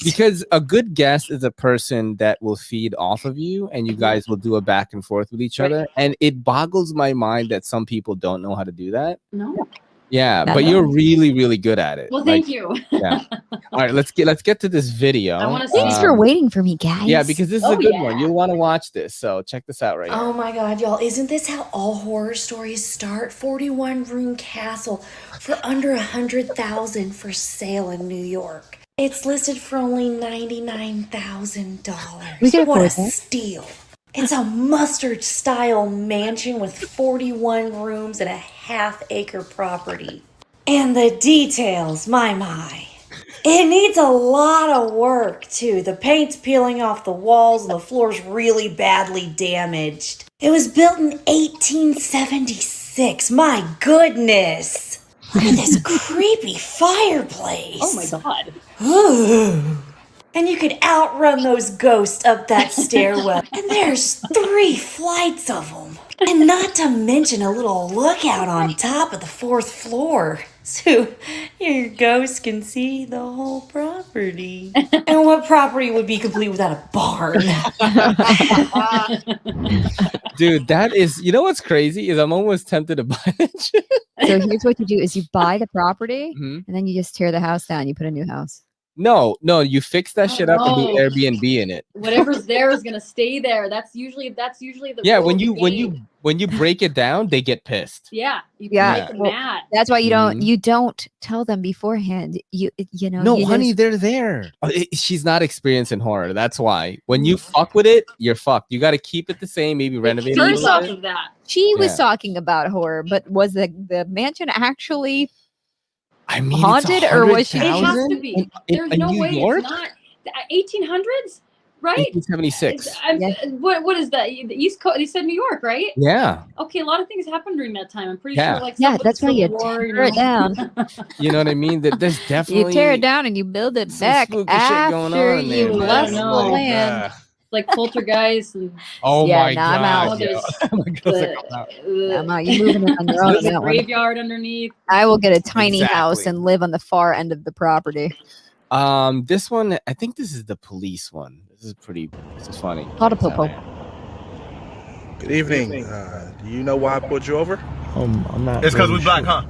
because a good guest is a person that will feed off of you, and you guys will do a back and forth with each other. And it boggles my mind that some people don't know how to do that. No. Yeah, but you're really, really good at it. Well, thank you. Yeah. All right, let's get to this video. I want to see. Thanks for waiting for me, guys. Yeah, because this is a good one. You'll want to watch this. So check this out right here. Oh my God, y'all. Isn't this how all horror stories start? 41-room castle for under $100,000 for sale in New York. It's listed for only $99,000. We can What afford a that. steal. It's a mustard-style mansion with 41 rooms and a half-acre property. And the details, my. It needs a lot of work, too. The paint's peeling off the walls and the floor's really badly damaged. It was built in 1876. My goodness. Look at this creepy fireplace. Oh my God. Ooh. And you could outrun those ghosts up that stairwell. And there's 3 flights of them. And not to mention a little lookout on top of the 4th floor. So your ghost can see the whole property. And what property would be complete without a barn? Dude, that is, you know what's crazy is I'm almost tempted to buy that shit. So here's what you do is you buy the property and then you just tear the house down. You put a new house. No, you fix that shit up and do Airbnb in it. Whatever's there is gonna stay there. That's usually the Yeah, rule when of you the when game. you break it down, they get pissed. Yeah, you Yeah. make them Well, mad. That's why you don't tell them beforehand. You know. No, you honey, just- they're there. She's not experienced in horror. That's why. When you fuck with it, you're fucked. You got to keep it the same. Maybe renovate it. First off of that, She was talking about horror, but was the mansion actually I mean, haunted, or was she? it has to be. There's in no New way York? it's not. 1800s, right? 1876. What is that? The East Coast. They said New York, right? Yeah. Okay, a lot of things happened during that time. I'm pretty Yeah. sure, like Yeah, stuff with that's the why you Civil War, tear it down. You know what I mean? There's definitely You tear it down and you build it some back spooky shit going after on there, you man. left the No. land. like poltergeist and Oh Yeah, my nah, I'm god. out. yo. there's My girl's like, the, I'm out. I'm out. You moving it on your own there's on a that one. graveyard underneath. I will get a tiny house Exactly. and live on the far end of the property. This one, I think this is the police one. This is funny. Potapopo. Good evening. Do you know why I pulled you over? I'm not. It's because really we black, sure. huh?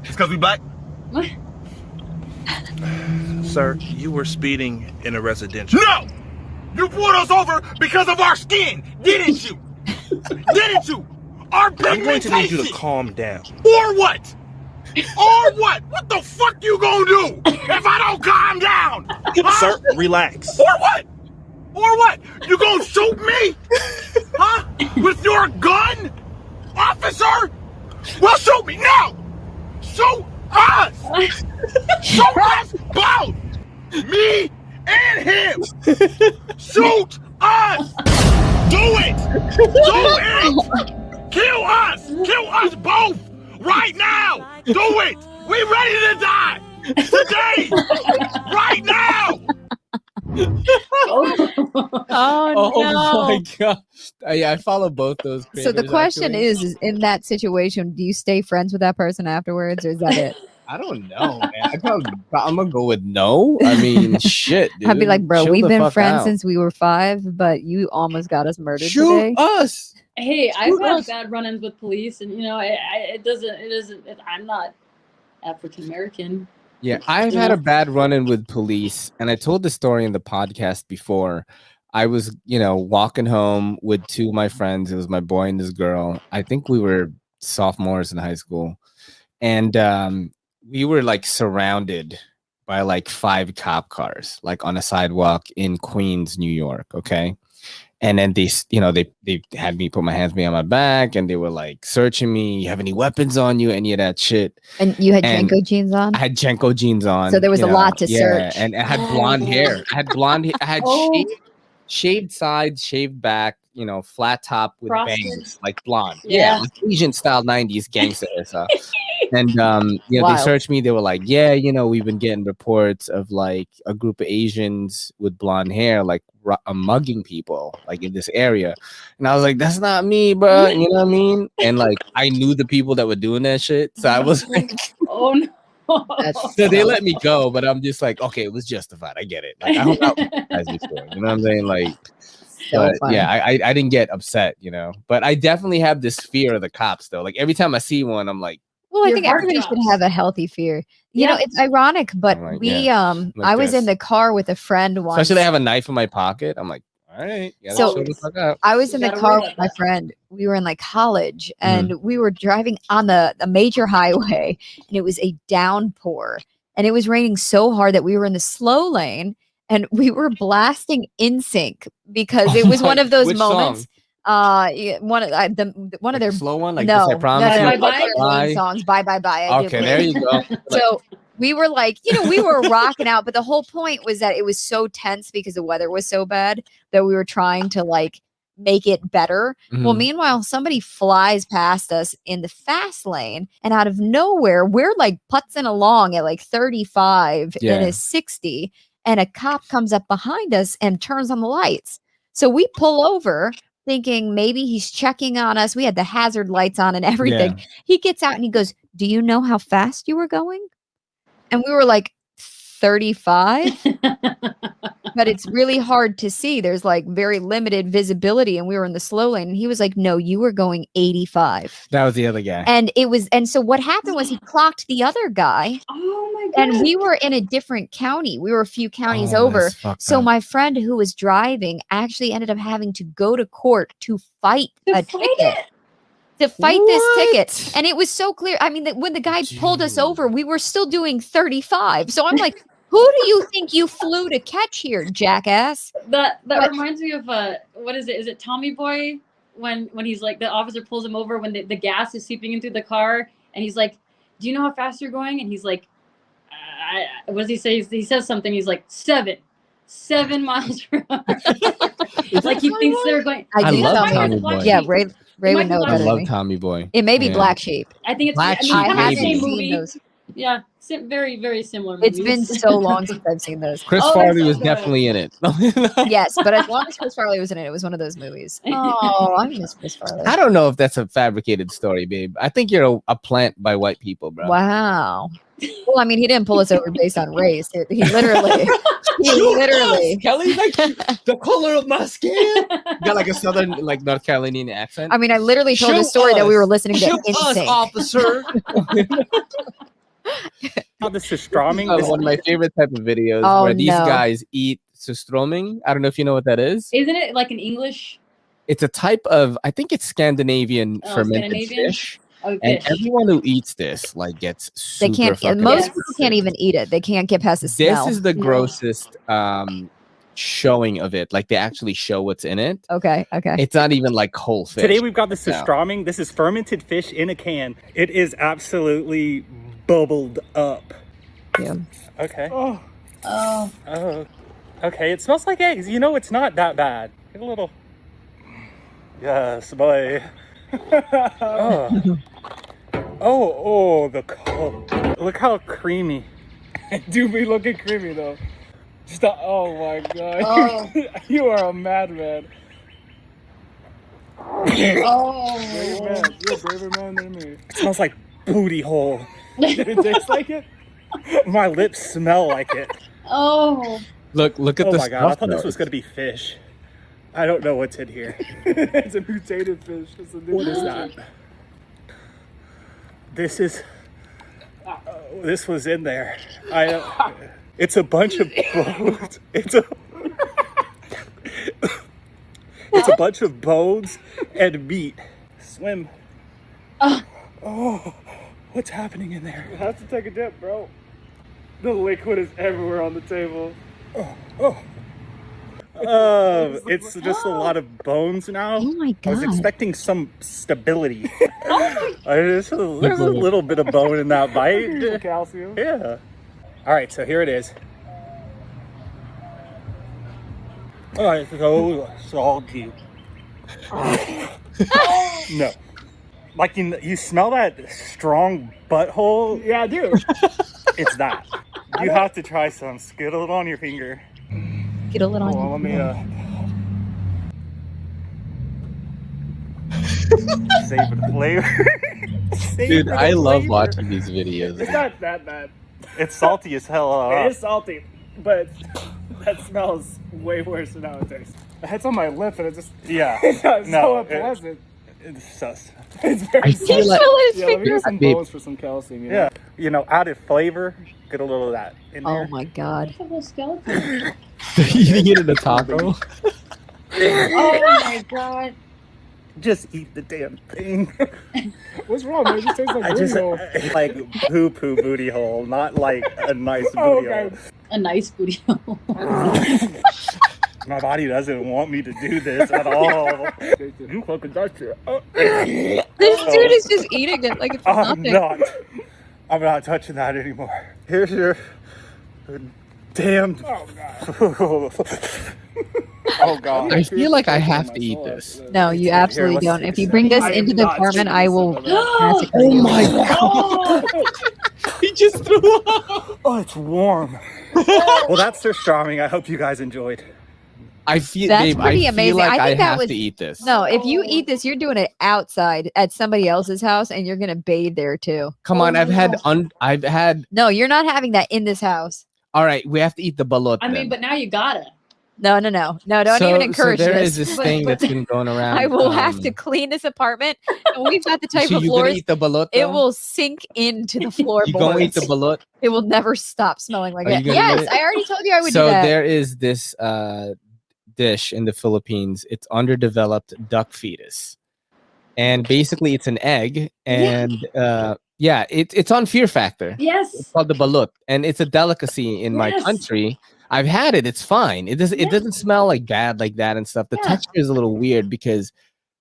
It's because we black? What? Sir, you were speeding in a residential. No! You pulled us over because of our skin, didn't you? Didn't you? Our I'm going to need you to pigmentation. calm down. Or what? Or what? What the fuck you gonna do if I don't calm down? Huh? Sir, relax. Or what? Or what? You gonna shoot me? Huh? With your gun? Officer? Well, shoot me now! Shoot us! Shoot us both! Me and him! Shoot us! Do it! Do it! Kill us! Kill us both! Right now! Do it! We ready to die! Today! Right now! Oh, no. my god. Yeah, I follow both those. So the creators, question actually. is, in that situation, do you stay friends with that person afterwards, or is that it? I don't know, man. I'm gonna go with no. I mean, shit, dude. I'd be like, bro, Chill we've the been fuck friends out. since we were 5, but you almost got us murdered Shoot today. us. Hey, I've Shoot had us. bad run-ins with police, and I'm not African American. Yeah, I've had a bad run-in with police, and I told the story in the podcast before. I was, walking home with 2 of my friends. It was my boy and this girl. I think we were sophomores in high school, and we were like surrounded by like 5 cop cars, like on a sidewalk in Queens, New York. Okay. And then they had me put my hands behind my back, and they were like searching me. You have any weapons on you? Any of that shit? And you had And Jenko jeans on? I had Jenko jeans on. So there was a lot to search. And I had blonde hair. I had blonde hair. I had shaved sides, shaved back, flat top with Frosted. bangs, like blonde. Yeah. Like Asian style 90s gangster hairstyle. And they Wild. searched me. They were like, yeah, we've been getting reports of like a group of Asians with blonde hair, like mugging people like in this area. And I was like, that's not me, bro. You know what I mean? And like I knew the people that were doing that shit. So I was like, Oh no. so they let me go, but I'm just like, okay, it was justified. I get it. Like I hung out with you guys before. You know what I'm saying? Like, but funny. yeah, I didn't get upset, But I definitely have this fear of the cops though. Like every time I see one, I'm like, Well, I think everybody should have a healthy fear. You know, it's ironic, but I was in the car with a friend once. Especially I have a knife in my pocket. I'm like, all right. So I was in the car with my friend. We were in like college and we were driving on the major highway and it was a downpour and it was raining so hard that we were in the slow lane and we were blasting NSYNC because it was one of those moments. One of their slow one, like no, I promise no, you. bye. Songs, bye. Okay, there you go. So we were like, we were rocking out, but the whole point was that it was so tense because the weather was so bad that we were trying to like make it better. Well, meanwhile, somebody flies past us in the fast lane and out of nowhere, we're like putzing along at like 35 in a 60 and a cop comes up behind us and turns on the lights. So we pull over thinking maybe he's checking on us. We had the hazard lights on and everything. Yeah. He gets out and he goes, "Do you know how fast you were going?" And we were like, 35? But it's really hard to see. There's like very limited visibility. And we were in the slow lane. And he was like, "No, you were going 85. That was the other guy. And so what happened was he clocked the other guy. Oh my God. And we were in a different county. We were a few counties over. So my friend who was driving actually ended up having to go to court to fight a ticket. To fight this ticket. And it was so clear. I mean, that when the guy pulled us over, we were still doing 35. So I'm like, who do you think you flew to catch here, jackass? That reminds me of what is it? Is it Tommy Boy when he's like the officer pulls him over when the gas is seeping in through the car and he's like, "Do you know how fast you're going?" And he's like, what does he say? He says something. He's like 7 miles per hour. Like he thinks they're going. I love Tommy Boy. Yeah, Ray would know better. I love Tommy Boy. It may be Black Sheep. I think it's Black Sheep. I have Maybe. same movie. Yeah, very, very similar movies. It's been so long since I've seen those. Chris Farley was definitely in it. Yes, but as long as Chris Farley was in it, it was one of those movies. Oh, I miss Chris Farley. I don't know if that's a fabricated story, babe. I think you're a plant by white people, bro. Wow. Well, I mean, he didn't pull us over based on race. He literally. Kelly's like the color of my skin. Got like a southern, like North Carolinian accent. I mean, I literally told a story that we were listening to. Shoot us, officer. This is Stroming. One of my favorite type of videos where these guys eat surströmming. I don't know if you know what that is. Isn't it like an English? It's a type of, I think it's Scandinavian fermented fish. Oh, and everyone who eats this like gets super most people can't even eat it. They can't get past the smell. This is the grossest showing of it. Like they actually show what's in it. Okay. It's not even like whole fish. Today we've got the surströmming. This is fermented fish in a can. It is absolutely bubbled up. Yeah. Okay. Oh. Okay. It smells like eggs. You know, it's not that bad. Get a little. Yes, boy. Look how creamy. It do be looking creamy though. Oh my God. You are a madman. Oh. You're a braver man than me. It smells like booty hole. Did it taste like it? My lips smell like it. Oh. Look at this. this. Oh my God, I thought this was going to be fish. I don't know what's in here. It's a mutated fish. What is that? This was in there. It's a bunch of bones. It's a bunch of bones and meat. Swim. Oh, what's happening in there? You have to take a dip, bro. The liquid is everywhere on the table. It's just a lot of bones now. Oh my God. I was expecting some stability. There's a little bit of bone in that bite. Calcium. Yeah. All right, so here it is. Oh, it's so salty. No. Like you smell that strong butthole? Yeah, I do. It's that. You have to try some. Skittle it on your finger. Get a little on. Let me savor the flavor. Dude, I love watching these videos. It's not that bad. It's salty as hell. It is salty, but that smells way worse than how it tastes. It's on my lip and it just yeah. it's so unpleasant. It's sus. It's very I feel like let me get some bones for some calcium. You know? Added flavor, get a little of that in there. Oh my god. Look at the skeleton. Eating it in a taco. Oh my god. Just eat the damn thing. What's wrong, man? It just tastes like I booty just hole. like poo booty hole, not like a nice booty hole. A nice booty hole. My body doesn't want me to do this at all. You fucking touch it. This dude is just eating it like it's nothing. I'm not touching that anymore. Here's your damn. Oh god. I feel like I have to eat this. No, you absolutely don't. If you bring this into the apartment, I will massacre Oh you. my god! He just threw up. Oh, it's warm. Well, that's their charming. I hope you guys enjoyed. I feel That's Dave, pretty I amazing. feel like I I think that have was to eat this. No, if you eat this, you're doing it outside at somebody else's house, and you're gonna bathe there too. Come on, I've had. No, you're not having that in this house. All right, we have to eat the balut. I mean, but now you gotta. No, don't even encourage so there this. is this thing that's been going around. I will have to clean this apartment, and we've got the type So of you're gonna floors. eat the balut, It though? will sink into the floorboards. You gonna eat the balut? It will never stop smelling like Are you it. gonna Yes, eat it? I already told you I would So do that. there is this dish in the Philippines. It's underdeveloped duck fetus, and basically it's an egg, and it's on Fear Factor. Yes. It's called the balut, and it's a delicacy in my Yes. country. I've had it. It's fine. It doesn't smell like bad like that and stuff. The texture is a little weird because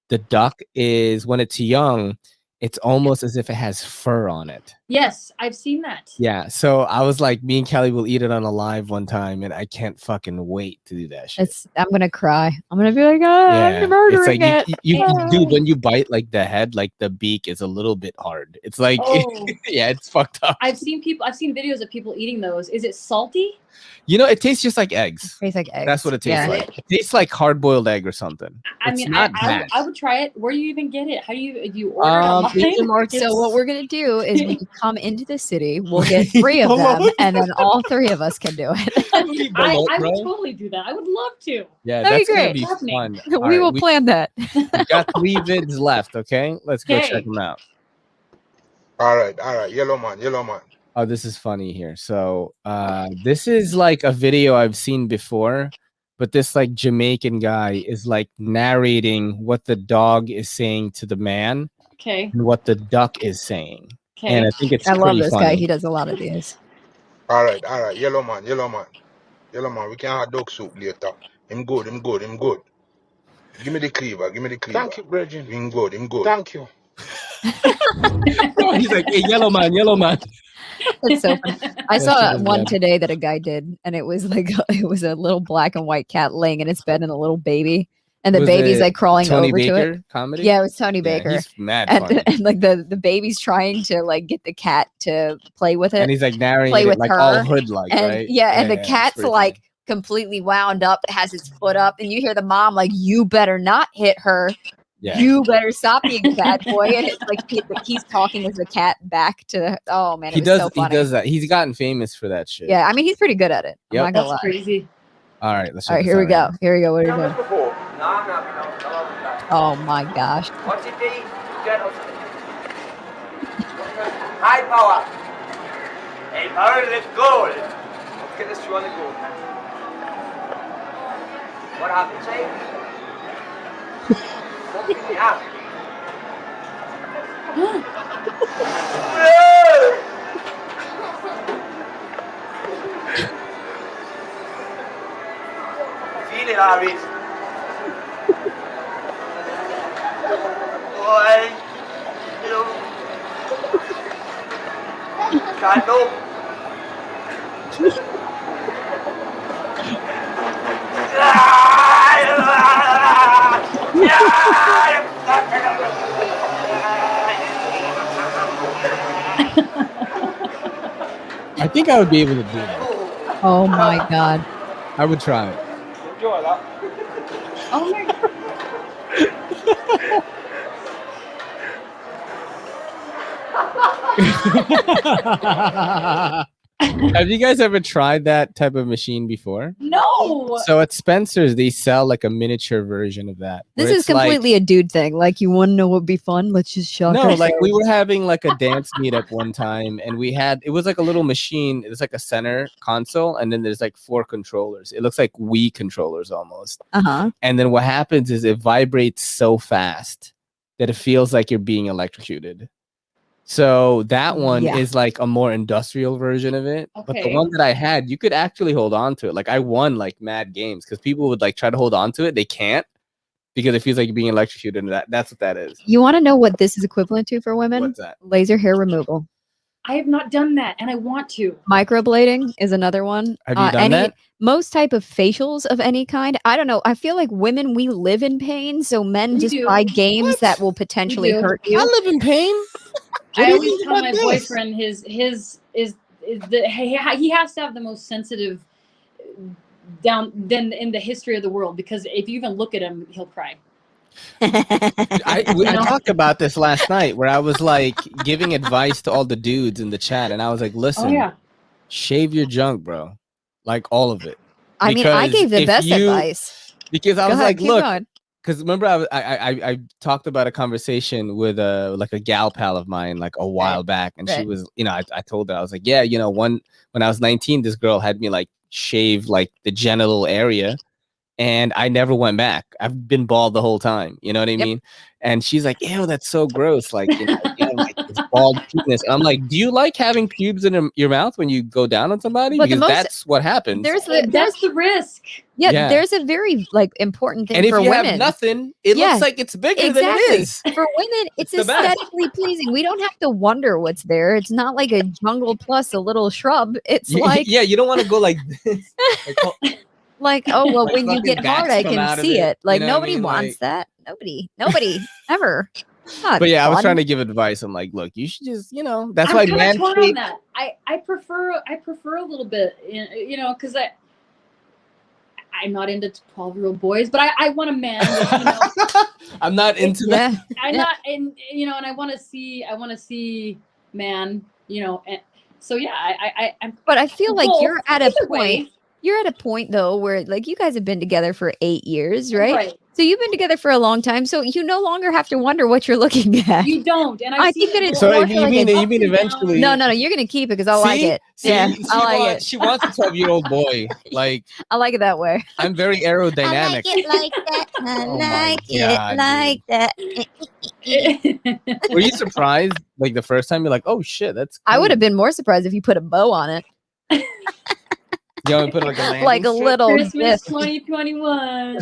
the duck is, when it's young, it's almost as if it has fur on it. Yes, I've seen that. Yeah. So I was like, me and Kelly will eat it on a live one time, and I can't fucking wait to do that shit. I'm gonna cry. I'm gonna be like, I'm murdering it's like it. you dude, when you bite like the head, like the beak is a little bit hard. It's like yeah, it's fucked up. I've seen videos of people eating those. Is it salty? You know, it tastes just like eggs. Tastes like eggs. That's what it tastes Yeah. like. It tastes like hard-boiled egg or something. I It's mean, not I bad. would try it. Where do you even get it? How do you order it online? So what we're gonna do is when you come into the city, we'll get 3 of them, and then all 3 of us can do it. I would totally do that. I would love to. Yeah, That'd that's be gonna great. be Happening. fun. All We right, will plan that. we got 3 vids left. Okay, let's go Okay. check them out. All right, yellow man. Oh, this is funny here. So this is like a video I've seen before, but this like Jamaican guy is like narrating what the dog is saying to the man Okay. and what the duck is saying. Okay. And I think it's I love pretty this funny. guy. He does a lot of these. All right, yellow man. We can have dog soup later. Him good. Give me the cleaver. Thank you, Virgin. Him good. Thank you. He's like, hey, yellow man. That's so funny. I That saw shit is one bad. today that a guy did, and it was like it was a little black and white cat laying in its bed and a little baby, and the Was baby's it like crawling Tony over to Baker it. comedy? Yeah, it was Tony Yeah, Baker. he's mad funny. and like the baby's trying to like get the cat to play with it. And he's like narrating play it with like her, all hood-like, and right? yeah, and the it's cat's pretty like completely wound up, has its foot up, and you hear the mom like, "You better not hit her. Yeah. You better stop being a bad boy." And it's like he's talking as the cat back to. Oh man, He it was does. so funny. He does that. He's gotten famous for that shit. Yeah, I mean he's pretty good at it. Yep. I'm not gonna That's lie. crazy. All right. Let's. All right, check here we this out go. Here we go. What are you doing? Before. Oh my gosh. What's it be? High power. Hey, power, let's go. Let's get this shoe on the go. What happened, say? Yeah. Feel it, Harry. Boy, you can't know. I think I would be able to do that. Oh my god. I would try it. Enjoy that. Oh my god. Have you guys ever tried that type of machine before? No. So at Spencer's, they sell like a miniature version of that. This is completely a dude thing. Like, you want to know what would be fun? Let's just shock No, ourselves. like we were having like a dance meetup one time, and it was like a little machine. It was like a center console, and then there's like 4 controllers. It looks like Wii controllers almost. And then what happens is it vibrates so fast that it feels like you're being electrocuted. So that one is like a more industrial version of it. But the one that I had, you could actually hold on to it. Like I won like mad games because people would like try to hold on to it. They can't because it feels like you're being electrocuted. And that's what that is. You want to know what this is equivalent to for women? What's that? Laser hair removal. I have not done that, and I want to. Microblading is another one. Have you done that? Most type of facials of any kind. I don't know. I feel like women, we live in pain, so men just buy games that will potentially hurt you. I live in pain. I always tell my boyfriend he has to have the most sensitive in the history of the world, because if you even look at him, he'll cry. I talked about this last night where I was like giving advice to all the dudes in the chat, and I was like, listen, shave your junk, bro. Like all of it. I mean, I gave the best advice. Because I was like, look, because remember I talked about a conversation with like a gal pal of mine like a while back, and she was, I told her, I was like, yeah, when I was 19, this girl had me like shave like the genital area, and I never went back. I've been bald the whole time. You know what I mean? And she's like, ew, that's so gross. Like, like this bald penis. And I'm like, do you like having pubes in your mouth when you go down on somebody? But because that's what happens. That's the risk. Yeah, there's a very like important thing and if for you women. have nothing, it looks like it's bigger than it is. For women, it's aesthetically pleasing. We don't have to wonder what's there. It's not like a jungle plus a little shrub. It's like you don't want to go like this. Like, oh, well, when you get hard, I can see it. Like, nobody wants that. Nobody, ever. But yeah, I was trying to give advice. I'm like, look, you should just, that's why man. On that. I prefer a little bit, because I'm not into 12-year-old boys, but I want a man. I'm not into that. I'm not, and I want to see man, and so I'm. But I feel like you're at a point. You're at a point though where like you guys have been together for 8 years, right? So you've been together for a long time, so you no longer have to wonder what you're looking at. You don't, and I think that it's so. More You mean eventually? No, you're gonna keep it because I like it. I like it. She wants a 12-year-old boy. Like I like it that way. I'm very aerodynamic. I like it like that. I like it like that. Were you surprised like the first time? You're like, oh shit, that's cool. I would have been more surprised if you put a bow on it. You know, put like a little Christmas 2021.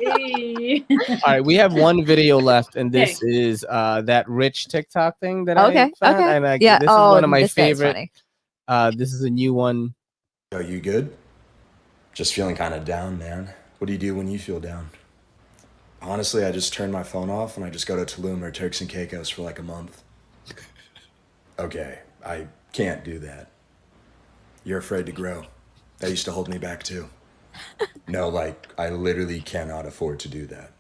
Hey. All right, we have one video left, and this is that rich TikTok thing that I found. And this is one of my favorite. This is a new one. Are you good? Just feeling kind of down, man. What do you do when you feel down? Honestly, I just turn my phone off and I just go to Tulum or Turks and Caicos for like a month. Okay, I can't do that. You're afraid to grow. That used to hold me back too. No, like, I literally cannot afford to do that.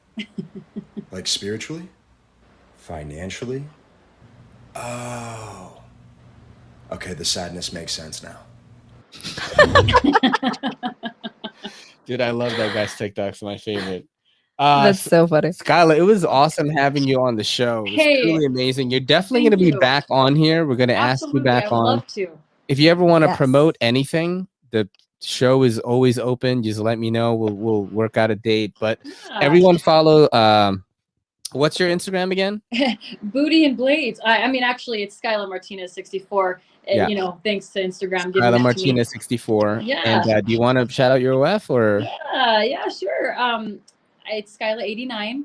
Like, spiritually? Financially? Oh. Okay, the sadness makes sense now. Dude, I love that guy's TikTok's my favorite. That's so funny. Skyla, it was awesome having you on the show. It was really amazing. You're definitely going to be back on here. We're going to ask you back on. Love to. If you ever want to promote anything, the show is always open. Just let me know. We'll work out a date. But everyone follow. What's your Instagram again? Booty and Blades. I mean, actually, it's Skyla Martinez 64. Thanks to Instagram. Skyla Martinez 64. Yeah. And do you want to shout out your OF or? Yeah, sure. It's Skyla 89.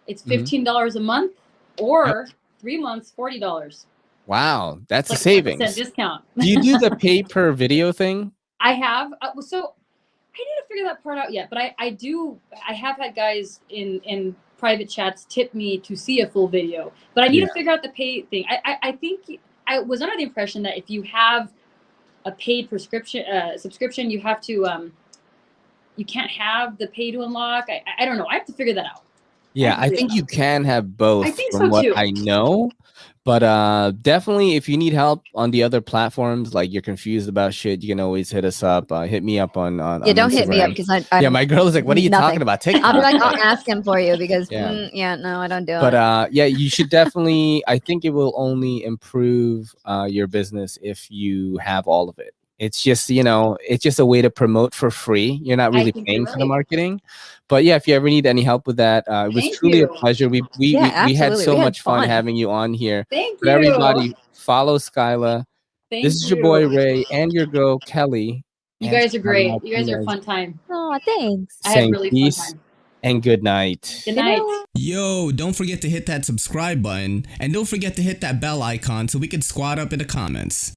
It's $15 a month, or 3 months, $40. Wow, that's like a savings. 10% discount. Do you do the pay per video thing? I have. So I didn't figure that part out yet, but I do. I have had guys in private chats tip me to see a full video, but I need to figure out the pay thing. I think I was under the impression that if you have a paid subscription, you have to you can't have the pay to unlock. I don't know. I have to figure that out. Yeah, I think you can have both. I think from so what too. I know. But definitely, if you need help on the other platforms, like you're confused about shit, you can always hit us up. Hit me up on don't hit me up because yeah, my girl is like, what are you talking about? TikTok. I'll be like, I'll ask him for you because no, I don't do it. But yeah, you should definitely. I think it will only improve your business if you have all of it. It's just, it's just a way to promote for free. You're not really paying for the marketing. But yeah, if you ever need any help with that, it was truly a pleasure. We had so much fun having you on here. Thank you. Everybody, follow Skyla. This is your boy Ray and your girl Kelly. You guys are great. You guys are a fun time. Oh, thanks. I had really fun time. And good night. Good night. Yo, don't forget to hit that subscribe button and don't forget to hit that bell icon so we can squad up in the comments.